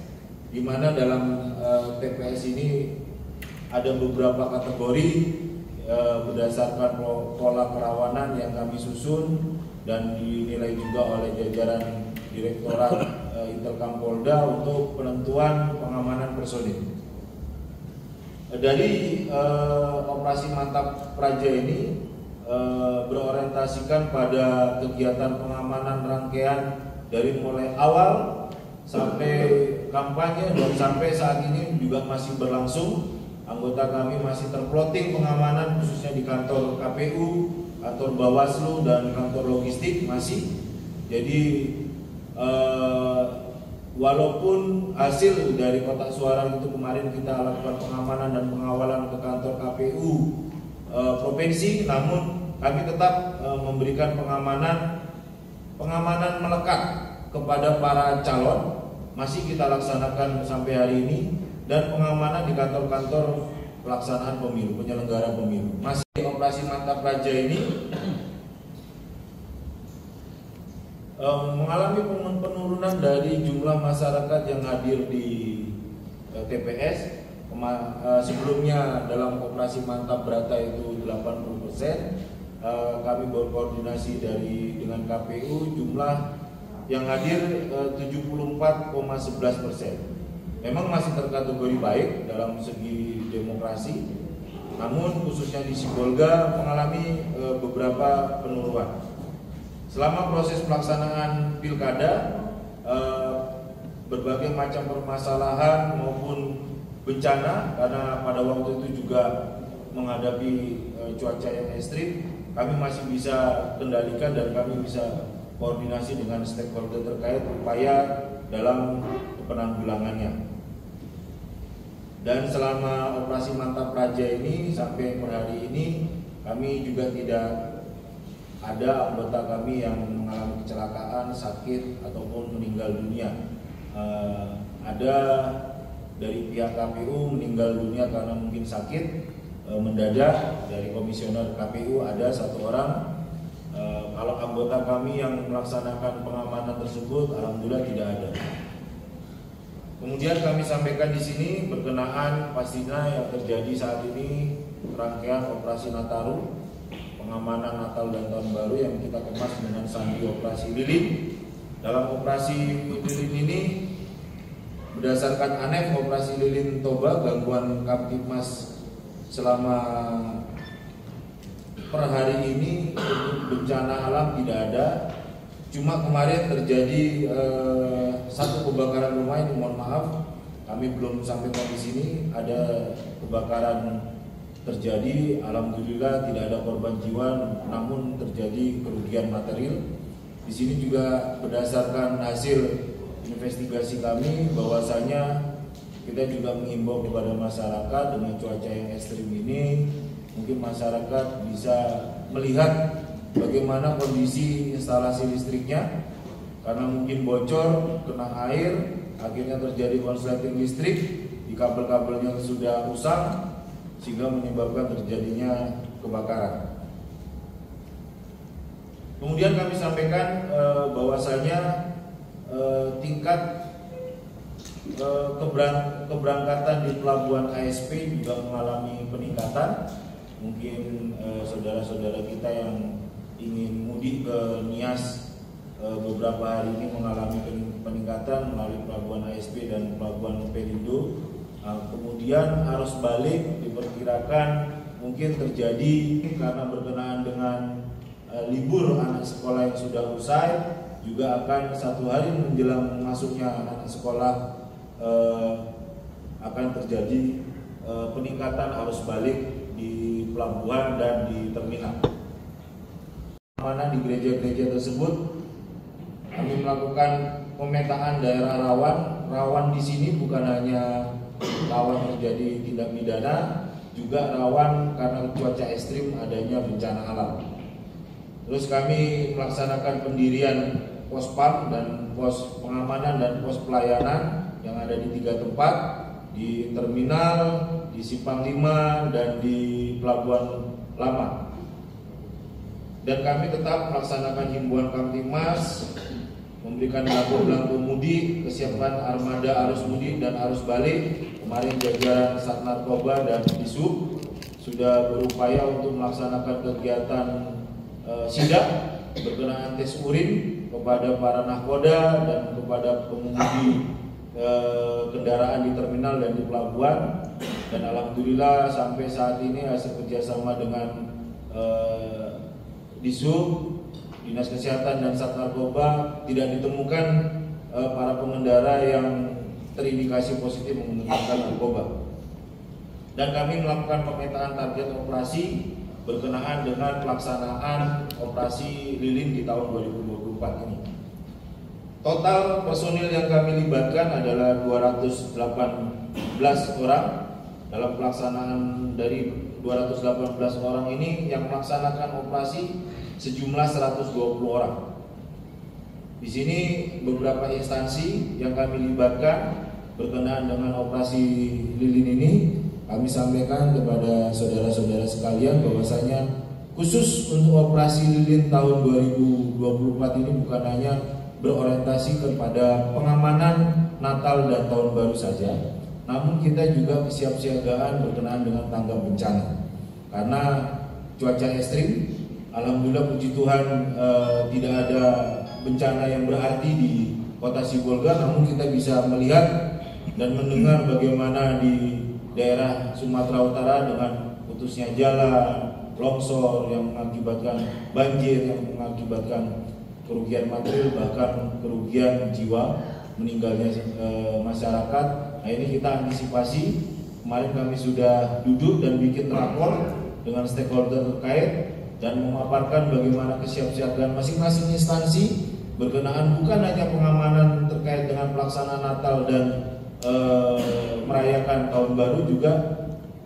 [SPEAKER 3] di mana dalam TPS ini ada beberapa kategori berdasarkan pola kerawanan yang kami susun dan dinilai juga oleh jajaran Direktorat Intelkam Polda untuk penentuan pengamanan personil. Dari operasi Mantap Praja ini berorientasikan pada kegiatan pengamanan rangkaian dari mulai awal sampai kampanye dan sampai saat ini juga masih berlangsung. Anggota kami masih terplotting pengamanan khususnya di kantor KPU, kantor Bawaslu dan kantor logistik masih. Jadi walaupun hasil dari kotak suara itu kemarin kita lakukan pengamanan dan pengawalan ke kantor KPU provinsi, namun kami tetap memberikan pengamanan melekat kepada para calon masih kita laksanakan sampai hari ini, dan pengamanan di kantor-kantor pelaksanaan pemilu, penyelenggara pemilu. Masih operasi Mantap Praja ini mengalami penurunan dari jumlah masyarakat yang hadir di TPS. Sebelumnya dalam operasi Mantap Brata itu 80%. Kami berkoordinasi dengan KPU, jumlah yang hadir 74,11%. Memang masih terkategori baik dalam segi demokrasi, namun khususnya di Sibolga mengalami beberapa penurunan. Selama proses pelaksanaan pilkada, berbagai macam permasalahan maupun bencana, karena pada waktu itu juga menghadapi cuaca yang ekstrim, kami masih bisa kendalikan dan kami bisa koordinasi dengan stakeholder terkait upaya dalam penanggulangannya. Dan selama operasi Mantap Praja ini sampai per hari ini kami juga tidak ada anggota kami yang mengalami kecelakaan, sakit ataupun meninggal dunia. Ada dari pihak KPU meninggal dunia karena mungkin sakit mendadak. Dari komisioner KPU ada 1 orang. Kalau anggota kami yang melaksanakan pengamanan tersebut, alhamdulillah tidak ada. Kemudian kami sampaikan di sini berkenaan pastinya yang terjadi saat ini rangkaian operasi Nataru, pengamanan Natal dan Tahun Baru yang kita kemas dengan sandi operasi Lilin. Dalam operasi Lilin ini berdasarkan ANEF operasi Lilin Toba, gangguan Kamtibmas selama per hari ini untuk bencana alam tidak ada. Cuma kemarin terjadi satu kebakaran rumah, ini mohon maaf kami belum sampaikan di sini, ada kebakaran terjadi, alhamdulillah tidak ada korban jiwa, namun terjadi kerugian material. Di sini juga berdasarkan hasil investigasi kami bahwasanya kita juga mengimbau kepada masyarakat dengan cuaca yang ekstrim ini, mungkin masyarakat bisa melihat bagaimana kondisi instalasi listriknya, karena mungkin bocor, kena air, akhirnya terjadi konsleting listrik di kabel-kabel yang sudah rusak sehingga menyebabkan terjadinya kebakaran. Kemudian kami sampaikan bahwasanya tingkat keberangkatan di pelabuhan ASP juga mengalami peningkatan. mungkin saudara-saudara kita yang ingin mudik ke Nias beberapa hari ini mengalami peningkatan melalui pelabuhan ASP dan pelabuhan Pelindo. Kemudian arus balik diperkirakan mungkin terjadi karena berkenaan dengan libur anak sekolah yang sudah usai, juga akan 1 hari menjelang masuknya anak sekolah akan terjadi peningkatan arus balik di pelabuhan dan di terminal. Mana di gereja-gereja tersebut kami melakukan pemetaan daerah rawan. Rawan di sini bukan hanya rawan terjadi tindak pidana, juga rawan karena cuaca ekstrim, adanya bencana alam. Terus kami melaksanakan pendirian pos PAM dan pos pengamanan dan pos pelayanan yang ada di 3 tempat, di terminal, di Simpang 5, dan di Pelabuhan Lama. Dan kami tetap melaksanakan himbauan Kamtibmas, memberikan belangko mudik, kesiapan armada arus mudik dan arus balik. Kemarin jajaran Sat Narkoba dan Disub sudah berupaya untuk melaksanakan kegiatan sidak berkenaan tes urin kepada para nahkoda dan kepada pengemudi kendaraan di terminal dan di pelabuhan. Dan alhamdulillah sampai saat ini hasil kerjasama dengan Disub, Dinas Kesehatan dan Sat Narkoba, tidak ditemukan para pengendara yang terindikasi positif menggunakan narkoba. Dan kami melakukan pemetaan target operasi berkenaan dengan pelaksanaan operasi lilin di tahun 2024 ini. Total personil yang kami libatkan adalah 218 orang. Dalam pelaksanaan dari 218 orang ini yang melaksanakan operasi sejumlah 120 orang. Di sini beberapa instansi yang kami libatkan berkenaan dengan operasi lilin ini. Kami sampaikan kepada saudara-saudara sekalian bahwasanya khusus untuk operasi lilin tahun 2024 ini bukan hanya berorientasi kepada pengamanan Natal dan Tahun Baru saja, namun kita juga kesiapsiagaan berkenaan dengan tanggap bencana. Karena cuaca ekstrim, alhamdulillah puji Tuhan tidak ada bencana yang berarti di Kota Sibolga, namun kita bisa melihat dan mendengar bagaimana di daerah Sumatera Utara dengan putusnya jalan, longsor yang mengakibatkan banjir, yang mengakibatkan kerugian material, bahkan kerugian jiwa, meninggalnya masyarakat. Nah, ini kita antisipasi. Kemarin kami sudah duduk dan bikin rakor dengan stakeholder terkait dan memaparkan bagaimana kesiapsiagaan masing-masing instansi berkenaan bukan hanya pengamanan terkait dengan pelaksanaan Natal dan merayakan Tahun Baru, juga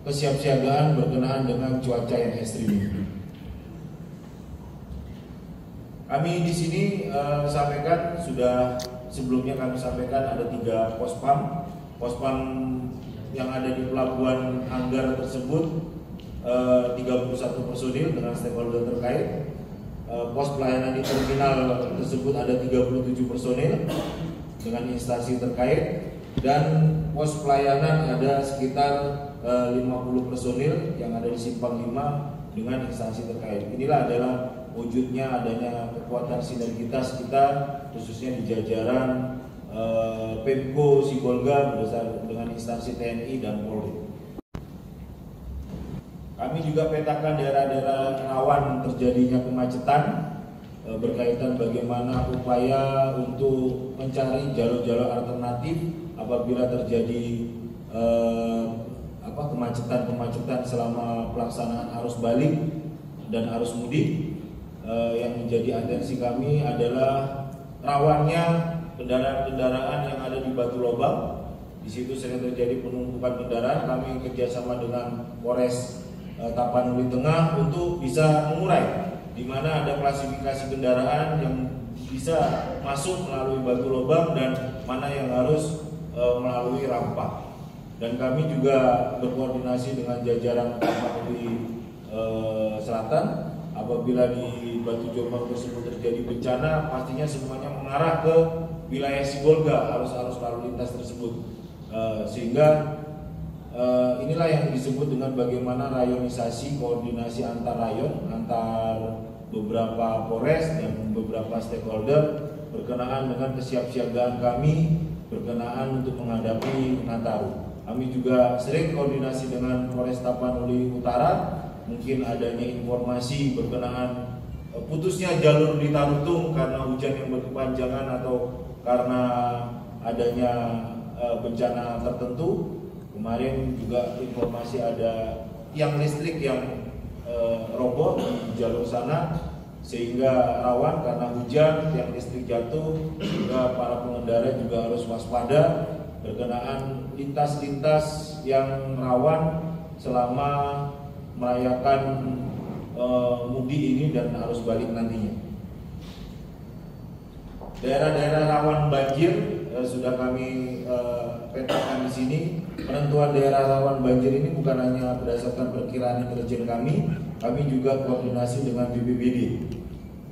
[SPEAKER 3] kesiapsiagaan berkenaan dengan cuaca yang ekstrim. Kami di sini sampaikan, sudah sebelumnya kami sampaikan ada 3 pos PAM. Pos PAM yang ada di Pelabuhan Anggar tersebut 31 personil dengan stakeholder terkait. Pos pelayanan di terminal tersebut ada 37 personil dengan instansi terkait. Dan pos pelayanan ada sekitar 50 personil yang ada di Simpang 5 dengan instansi terkait. Inilah adalah wujudnya adanya kekuatan sinergitas kita, khususnya di jajaran Pemko Sibolga bersama dengan instansi TNI dan Polri. Kami juga petakan daerah-daerah rawan terjadinya kemacetan berkaitan bagaimana upaya untuk mencari jalur-jalur alternatif apabila terjadi kemacetan selama pelaksanaan arus balik dan arus mudik. Yang menjadi atensi kami adalah rawannya kendaraan-kendaraan yang ada di Batu Lobang. Di situ sering terjadi penumpukan kendaraan. Kami kerjasama dengan Polres Tapanuli Tengah untuk bisa mengurai di mana ada klasifikasi kendaraan yang bisa masuk melalui Batu Lobang dan mana yang harus melalui Rampak. Dan kami juga berkoordinasi dengan jajaran Tapanuli Selatan. Apabila di Batu Jombang tersebut terjadi bencana, pastinya semuanya mengarah ke wilayah Sibolga, arus lalu lintas tersebut, sehingga inilah yang disebut dengan bagaimana rayonisasi, koordinasi antar rayon, antar beberapa Polres dan beberapa stakeholder berkenaan dengan kesiapsiagaan kami berkenaan untuk menghadapi Nataru. Kami juga sering koordinasi dengan Polres Tapanuli Utara, mungkin adanya informasi berkenaan putusnya jalur di Tarutung karena hujan yang berkepanjangan atau karena adanya bencana tertentu. Kemarin juga informasi ada tiang listrik yang roboh di jalur sana sehingga rawan karena hujan, tiang listrik jatuh, sehingga para pengendara juga harus waspada berkenaan lintas-lintas yang rawan selama merayakan mudik ini dan arus balik nantinya. Daerah-daerah rawan banjir sudah kami petakan di sini. Penentuan daerah rawan banjir ini bukan hanya berdasarkan perkiraan intelijen kami juga koordinasi dengan BPBD.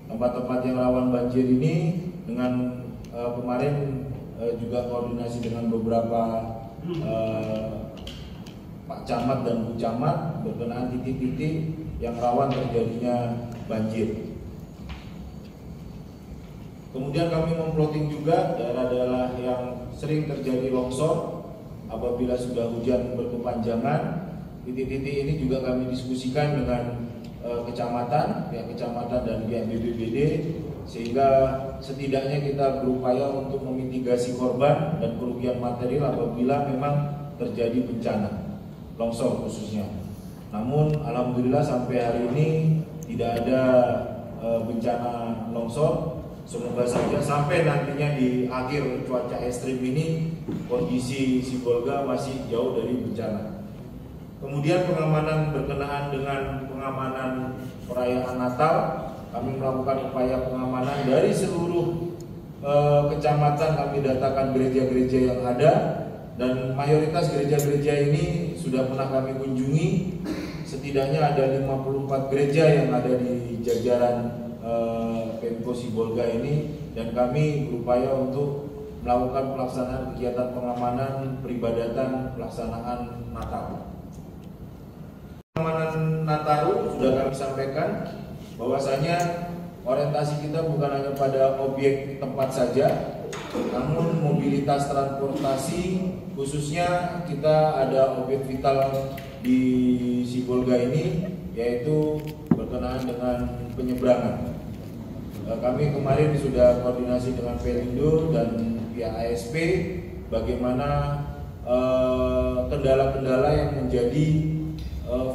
[SPEAKER 3] Tempat-tempat yang rawan banjir ini dengan kemarin juga koordinasi dengan beberapa Pak Camat dan Bu Camat berkenaan titik-titik yang rawan terjadinya banjir. Kemudian kami memplotting juga daerah-daerah yang sering terjadi longsor apabila sudah hujan berkepanjangan. Titik-titik ini juga kami diskusikan dengan kecamatan, pihak kecamatan dan pihak BPBD, sehingga setidaknya kita berupaya untuk memitigasi korban dan kerugian material apabila memang terjadi bencana longsor khususnya. Namun alhamdulillah sampai hari ini tidak ada bencana longsor. Semoga saja sampai nantinya di akhir cuaca ekstrim ini kondisi Sibolga masih jauh dari bencana. Kemudian pengamanan berkenaan dengan pengamanan perayaan Natal, kami melakukan upaya pengamanan dari seluruh kecamatan. Kami datakan gereja-gereja yang ada dan mayoritas gereja-gereja ini sudah pernah kami kunjungi. Setidaknya ada 54 gereja yang ada di jajaran Pemko Sibolga ini, dan kami berupaya untuk melakukan pelaksanaan kegiatan pengamanan peribadatan pelaksanaan Natal. Pengamanan Nataru sudah kami sampaikan bahwasanya orientasi kita bukan hanya pada objek tempat saja, namun mobilitas transportasi khususnya kita ada objek vital di Sibolga ini yaitu berkenaan dengan penyeberangan. Kami kemarin sudah koordinasi dengan Pelindo dan pihak ASP bagaimana kendala-kendala yang menjadi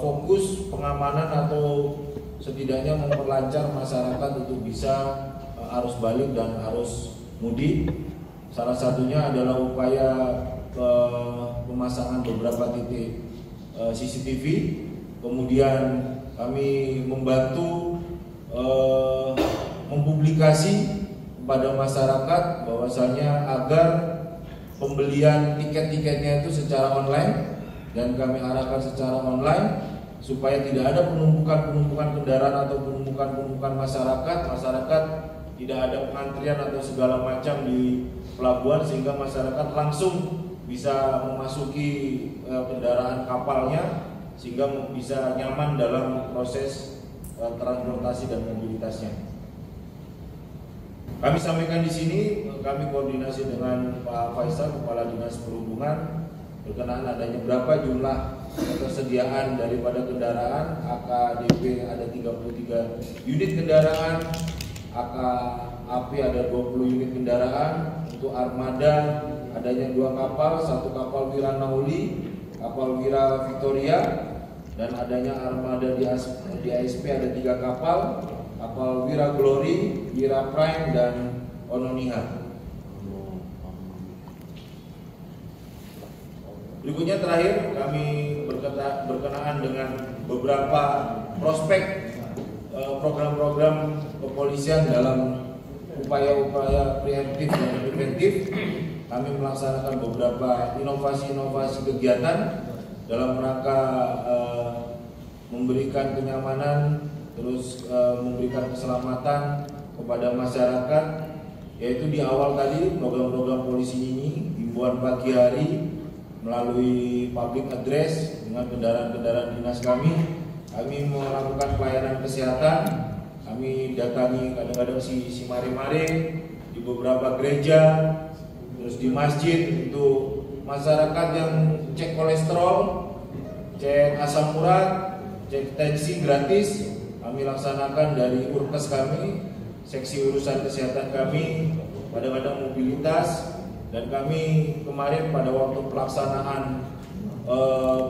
[SPEAKER 3] fokus pengamanan atau setidaknya memperlancar masyarakat untuk bisa arus balik dan arus mudik. Salah satunya adalah upaya pemasangan beberapa titik CCTV. Kemudian kami membantu mempublikasi kepada masyarakat bahwasanya agar pembelian tiket-tiketnya itu secara online, dan kami arahkan secara online supaya tidak ada penumpukan kendaraan atau penumpukan masyarakat tidak ada pengantrian atau segala macam di pelabuhan, sehingga masyarakat langsung bisa memasuki kendaraan kapalnya sehingga bisa nyaman dalam proses transportasi dan mobilitasnya. Kami sampaikan di sini, kami koordinasi dengan Pak Faisal, Kepala Dinas Perhubungan, berkenaan adanya berapa jumlah ketersediaan daripada kendaraan. AKDP ada 33 unit kendaraan, AKAP ada 20 unit kendaraan. Untuk armada adanya 2 kapal, 1 kapal Wira Nauli, kapal Wira Victoria, dan adanya armada di ASP ada 3 kapal Wira Glory, Wira Prime, dan Ononiha. Berikutnya terakhir kami berkenaan dengan beberapa prospek program-program kepolisian dalam upaya-upaya preemptif dan preventif. Kami melaksanakan beberapa inovasi-inovasi kegiatan dalam rangka memberikan kenyamanan, terus memberikan keselamatan kepada masyarakat, yaitu di awal tadi program-program polisi ini, himbauan pagi hari, melalui public address dengan kendaraan-kendaraan dinas kami melakukan pelayanan kesehatan. Kami datangi kadang-kadang si mare-mare di beberapa gereja, terus di masjid untuk masyarakat yang cek kolesterol, cek asam urat, cek tensi gratis. Kami laksanakan dari urkes kami, seksi urusan kesehatan kami, kadang-kadang mobilitas. Dan kami kemarin pada waktu pelaksanaan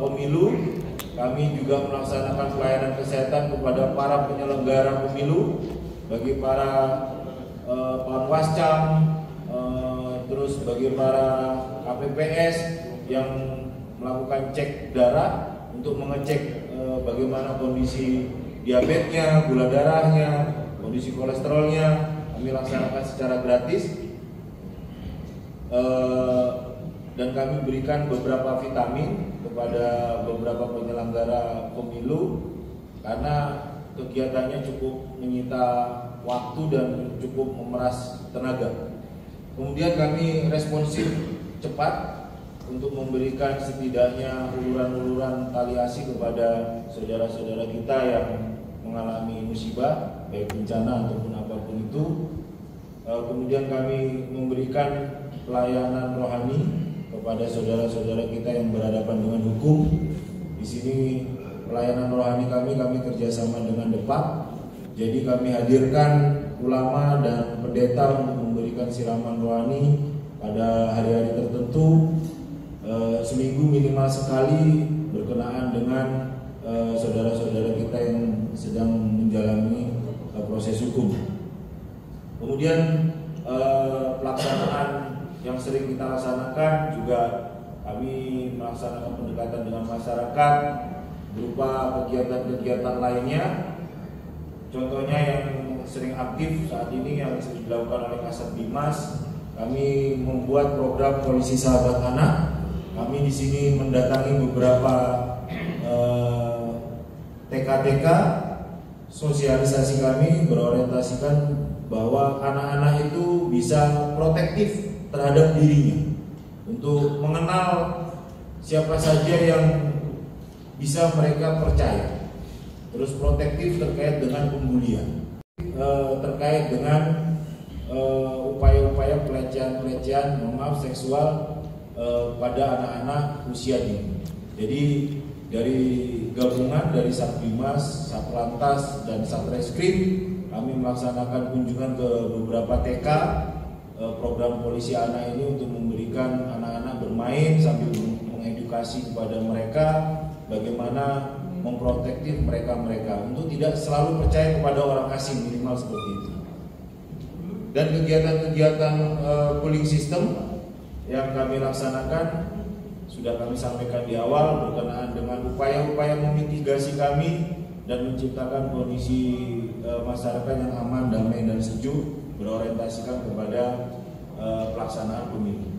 [SPEAKER 3] pemilu, kami juga melaksanakan pelayanan kesehatan kepada para penyelenggara pemilu, bagi para panwascam, terus bagi para KPPS yang melakukan cek darah untuk mengecek bagaimana kondisi diabetesnya, gula darahnya, kondisi kolesterolnya. Kami laksanakan secara gratis. Dan kami berikan beberapa vitamin kepada beberapa penyelenggara pemilu karena kegiatannya cukup menyita waktu dan cukup memeras tenaga. Kemudian kami responsif cepat untuk memberikan setidaknya uluran-uluran tali asi kepada saudara-saudara kita yang mengalami musibah, baik bencana ataupun apapun itu. Kemudian kami memberikan pelayanan rohani kepada saudara-saudara kita yang berhadapan dengan hukum. Di sini pelayanan rohani kami kerjasama dengan Depak. Jadi kami hadirkan ulama dan pendeta untuk memberikan siraman rohani pada hari-hari tertentu, seminggu minimal sekali, berkenaan dengan saudara-saudara kita yang sedang menjalani proses hukum. Kemudian pelaksanaan yang sering kita laksanakan juga, kami melaksanakan pendekatan dengan masyarakat berupa kegiatan-kegiatan lainnya. Contohnya yang sering aktif saat ini yang sering dilakukan oleh Kasat Bimas, kami membuat program Polisi Sahabat Anak. Kami di sini mendatangi beberapa TK-TK, sosialisasi kami berorientasikan bahwa anak-anak itu bisa protektif terhadap dirinya, untuk mengenal siapa saja yang bisa mereka percaya, terus protektif terkait dengan pembulian, terkait dengan upaya-upaya pelecehan seksual pada anak-anak usia dini. Jadi dari gabungan dari Satbimas, Satlantas, dan Satreskrim, kami melaksanakan kunjungan ke beberapa TK. Program Polisi Anak ini untuk memberikan anak-anak bermain sambil mengedukasi kepada mereka bagaimana memprotektif mereka untuk tidak selalu percaya kepada orang asing, minimal seperti itu. Dan kegiatan-kegiatan cooling system yang kami laksanakan sudah kami sampaikan di awal, berkenaan dengan upaya-upaya memitigasi kami dan menciptakan kondisi masyarakat yang aman, damai, dan sejuk, berorientasikan kepada pelaksanaan pemilu.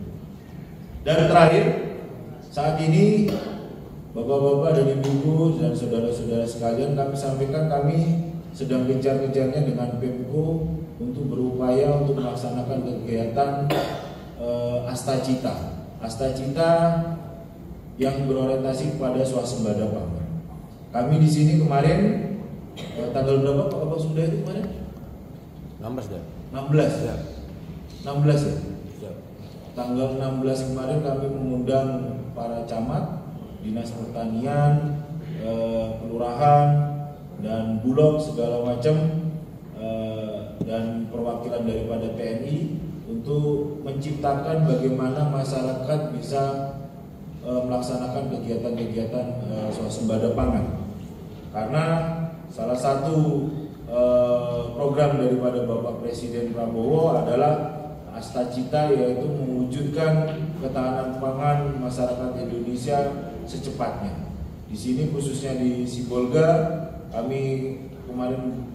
[SPEAKER 3] Dan terakhir, saat ini Bapak-bapak dan Ibu-ibu dan saudara-saudara sekalian, kami sampaikan kami sedang gencar-gencarnya dengan Pemko untuk berupaya untuk melaksanakan kegiatan Astacita. Astacita yang berorientasi kepada swasembada pangan. Kami di sini kemarin tanggal berapa Pak Bapak sudah itu kemarin?
[SPEAKER 4] 16 ya.
[SPEAKER 3] 16 ya. 16 ya.
[SPEAKER 4] Ya.
[SPEAKER 3] Tanggal 16 kemarin kami mengundang para camat, dinas pertanian, kelurahan, dan bulog segala macam, dan perwakilan daripada TNI untuk menciptakan bagaimana masyarakat bisa melaksanakan kegiatan-kegiatan swasembada pangan. Karena salah satu program daripada Bapak Presiden Prabowo adalah Astacita, yaitu mewujudkan ketahanan pangan masyarakat Indonesia secepatnya. Di sini khususnya di Sibolga, kami kemarin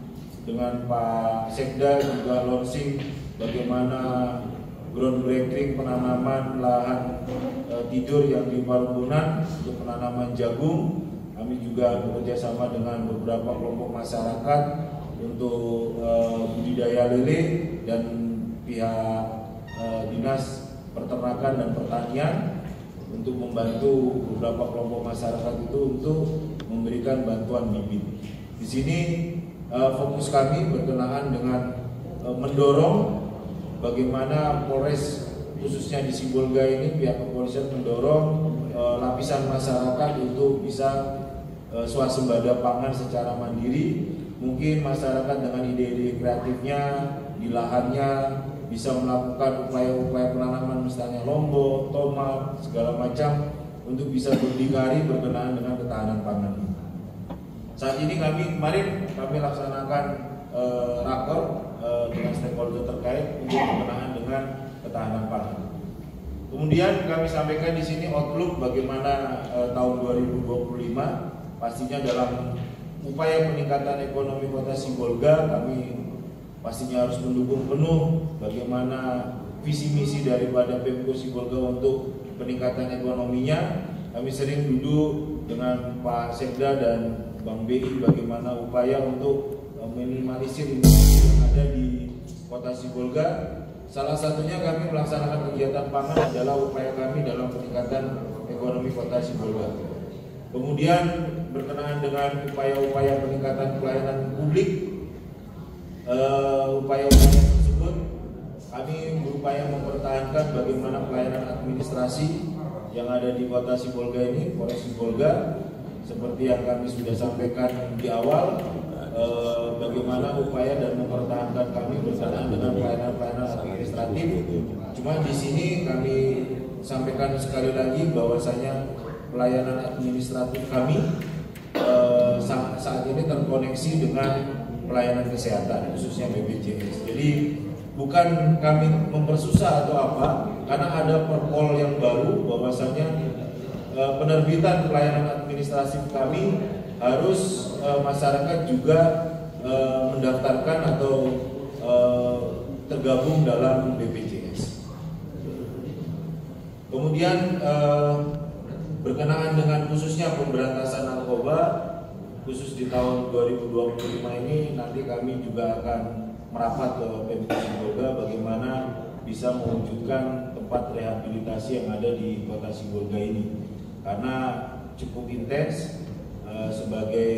[SPEAKER 3] dengan Pak Sekda juga launching bagaimana groundbreaking penanaman lahan tidur yang di Parungkunan untuk penanaman jagung. Kami juga bekerja sama dengan beberapa kelompok masyarakat untuk budidaya lele, dan pihak dinas peternakan dan pertanian untuk membantu beberapa kelompok masyarakat itu untuk memberikan bantuan bibit. Di sini fokus kami berkenaan dengan mendorong bagaimana Polres khususnya di Sibolga ini, pihak kepolisian mendorong lapisan masyarakat untuk bisa swasembada pangan secara mandiri. Mungkin masyarakat dengan ide-ide kreatifnya di lahannya bisa melakukan upaya-upaya penanaman misalnya lombok, tomat, segala macam untuk bisa berdikari berkenaan dengan ketahanan pangan. Saat ini kemarin kami laksanakan rakor dengan stakeholder terkait untuk berkenaan dengan ketahanan pangan. Kemudian kami sampaikan di sini outlook bagaimana tahun 2025, pastinya dalam upaya peningkatan ekonomi Kota Sibolga kami pastinya harus mendukung penuh bagaimana visi misi daripada Pemko Sibolga untuk peningkatan ekonominya. Kami sering duduk dengan Pak Sekda dan Bang BI bagaimana upaya untuk minimalisir inflasi yang ada di Kota Sibolga. Salah satunya kami melaksanakan kegiatan pangan adalah upaya kami dalam peningkatan ekonomi Kota Sibolga. Kemudian berkenaan dengan upaya-upaya peningkatan pelayanan publik, upaya-upaya tersebut kami berupaya mempertahankan bagaimana pelayanan administrasi yang ada di Kota Sibolga ini, Polres Sibolga, seperti yang kami sudah sampaikan di awal. Bagaimana upaya dan mempertahankan kami berkenaan dengan pelayanan-pelayanan administratif. Cuma di sini kami sampaikan sekali lagi bahwasanya pelayanan administratif kami saat ini terkoneksi dengan pelayanan kesehatan khususnya BPJS. Jadi bukan kami mempersusah atau apa, karena ada perpol yang baru bahwasanya penerbitan pelayanan administratif kami harus masyarakat juga mendaftarkan atau tergabung dalam BPJS. Kemudian berkenaan dengan khususnya pemberantasan narkoba, khusus di tahun 2025 ini nanti kami juga akan merapat ke Pemko Sibolga bagaimana bisa mewujudkan tempat rehabilitasi yang ada di Kota Sibolga ini, karena cukup intens. Sebagai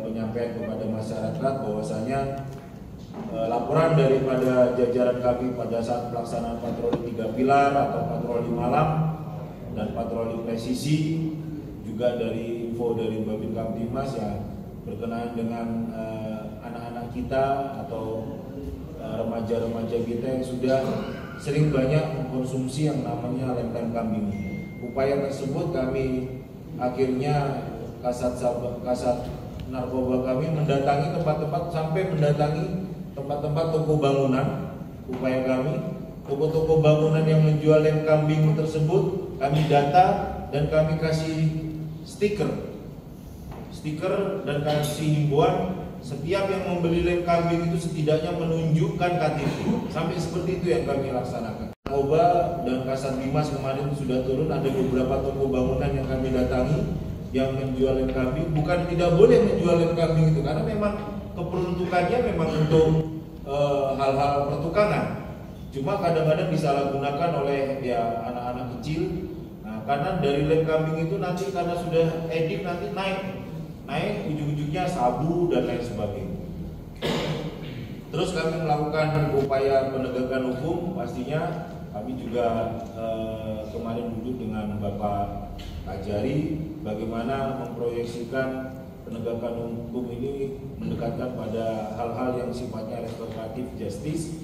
[SPEAKER 3] penyampaian kepada masyarakat bahwasanya laporan daripada jajaran kami pada saat pelaksanaan patroli 3 pilar atau patroli malam dan patroli presisi, juga dari info dari Babin Kamtimas yang berkenaan dengan anak-anak kita atau remaja-remaja kita yang sudah sering banyak mengkonsumsi yang namanya lem kambing. Upaya tersebut kami akhirnya kasat narkoba kami mendatangi tempat-tempat sampai mendatangi tempat-tempat toko bangunan. Upaya kami toko-toko bangunan yang menjual lem kambing tersebut kami data dan kami kasih stiker dan kasih himbauan setiap yang membeli lem kambing itu setidaknya menunjukkan KTP. Sampai seperti itu yang kami laksanakan. Narkoba dan Kasat Bimas kemarin sudah turun, ada beberapa toko bangunan yang kami datangi yang menjual lem kambing. Bukan tidak boleh menjual lem kambing itu, karena memang keperuntukannya memang untuk hal-hal pertukangan. Cuma kadang-kadang disalahgunakan oleh ya anak-anak kecil. Nah, karena dari lem kambing itu nanti karena sudah edik nanti naik ujung-ujungnya sabu dan lain sebagainya. Terus kami melakukan upaya penegakan hukum. Pastinya kami juga kemarin duduk dengan Bapak Kajari bagaimana memproyeksikan penegakan hukum ini mendekatkan pada hal-hal yang sifatnya restoratif justice,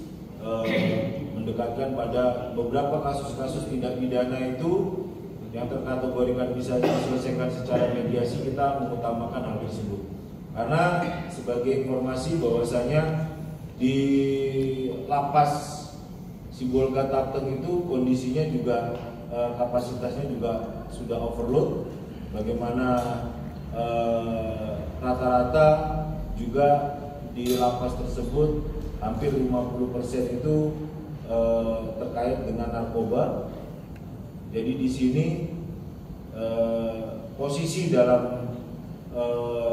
[SPEAKER 3] mendekatkan pada beberapa kasus-kasus tindak pidana itu yang terkategorikan bisa diselesaikan secara mediasi. Kita mengutamakan hal tersebut karena sebagai informasi bahwasanya di lapas Sibolga Tapteng itu kondisinya juga kapasitasnya juga sudah overload. Bagaimana rata-rata juga di lapas tersebut hampir 50% itu terkait dengan narkoba. Jadi di sini posisi dalam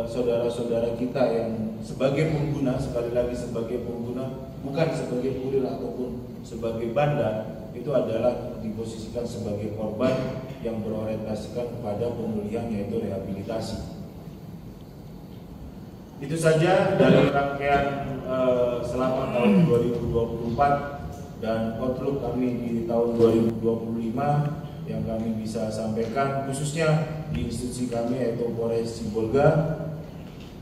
[SPEAKER 3] saudara-saudara kita yang sebagai pengguna, sekali lagi sebagai pengguna, bukan sebagai kurir ataupun sebagai bandar, itu adalah diposisikan sebagai korban yang berorientasikan kepada pemulihan, yaitu rehabilitasi. Itu saja dari rangkaian selama tahun 2024 dan outlook kami di tahun 2025 yang kami bisa sampaikan, khususnya di institusi kami yaitu Polres Sibolga.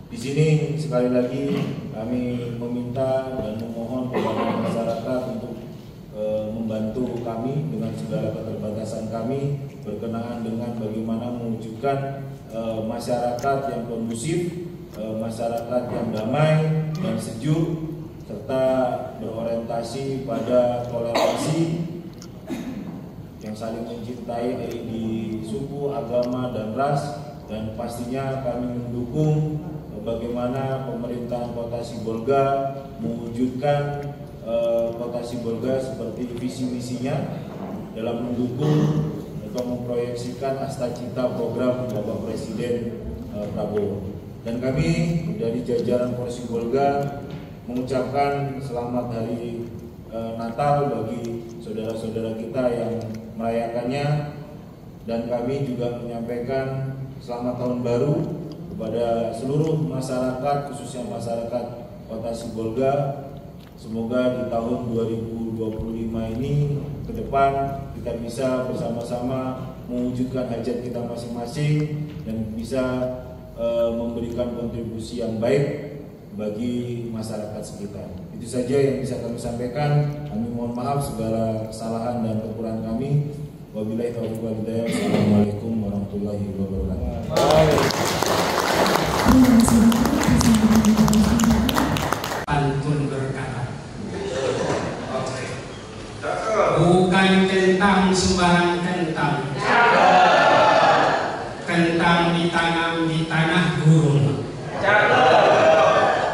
[SPEAKER 3] Di sini sekali lagi kami meminta dan memohon kepada masyarakat untuk membantu kami dengan segala keterbatasan kami berkenaan dengan bagaimana mewujudkan masyarakat yang kondusif, masyarakat yang damai dan sejuk, serta berorientasi pada toleransi yang saling mencintai di suku, agama, dan ras. Dan pastinya kami mendukung bagaimana pemerintahan Kota Sibolga mewujudkan Kota Sibolga seperti visi misinya dalam mendukung atau memproyeksikan Astacita program Bapak Presiden Prabowo. Dan kami dari jajaran Polres Sibolga mengucapkan selamat hari Natal bagi saudara-saudara kita yang merayakannya, dan kami juga menyampaikan selamat tahun baru kepada seluruh masyarakat, khususnya masyarakat Kota Sibolga. Semoga di tahun 2025 ini ke depan kita bisa bersama-sama mewujudkan hajat kita masing-masing dan bisa memberikan kontribusi yang baik bagi masyarakat sekitar. Itu saja yang bisa kami sampaikan. Kami mohon maaf segala kesalahan dan kekurangan kami. Wabillahi taufiq wal hidayah. Wassalamualaikum warahmatullahi wabarakatuh.
[SPEAKER 5] Pantun berkata, bukan kentang sembarang kentang, kentang ditanam di tanah gurun.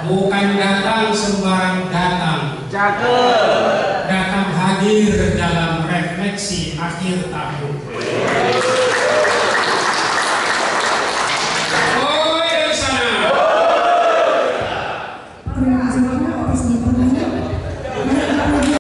[SPEAKER 5] Bukan datang sembarang datang, datang hadir dalam refleksi akhir tahun.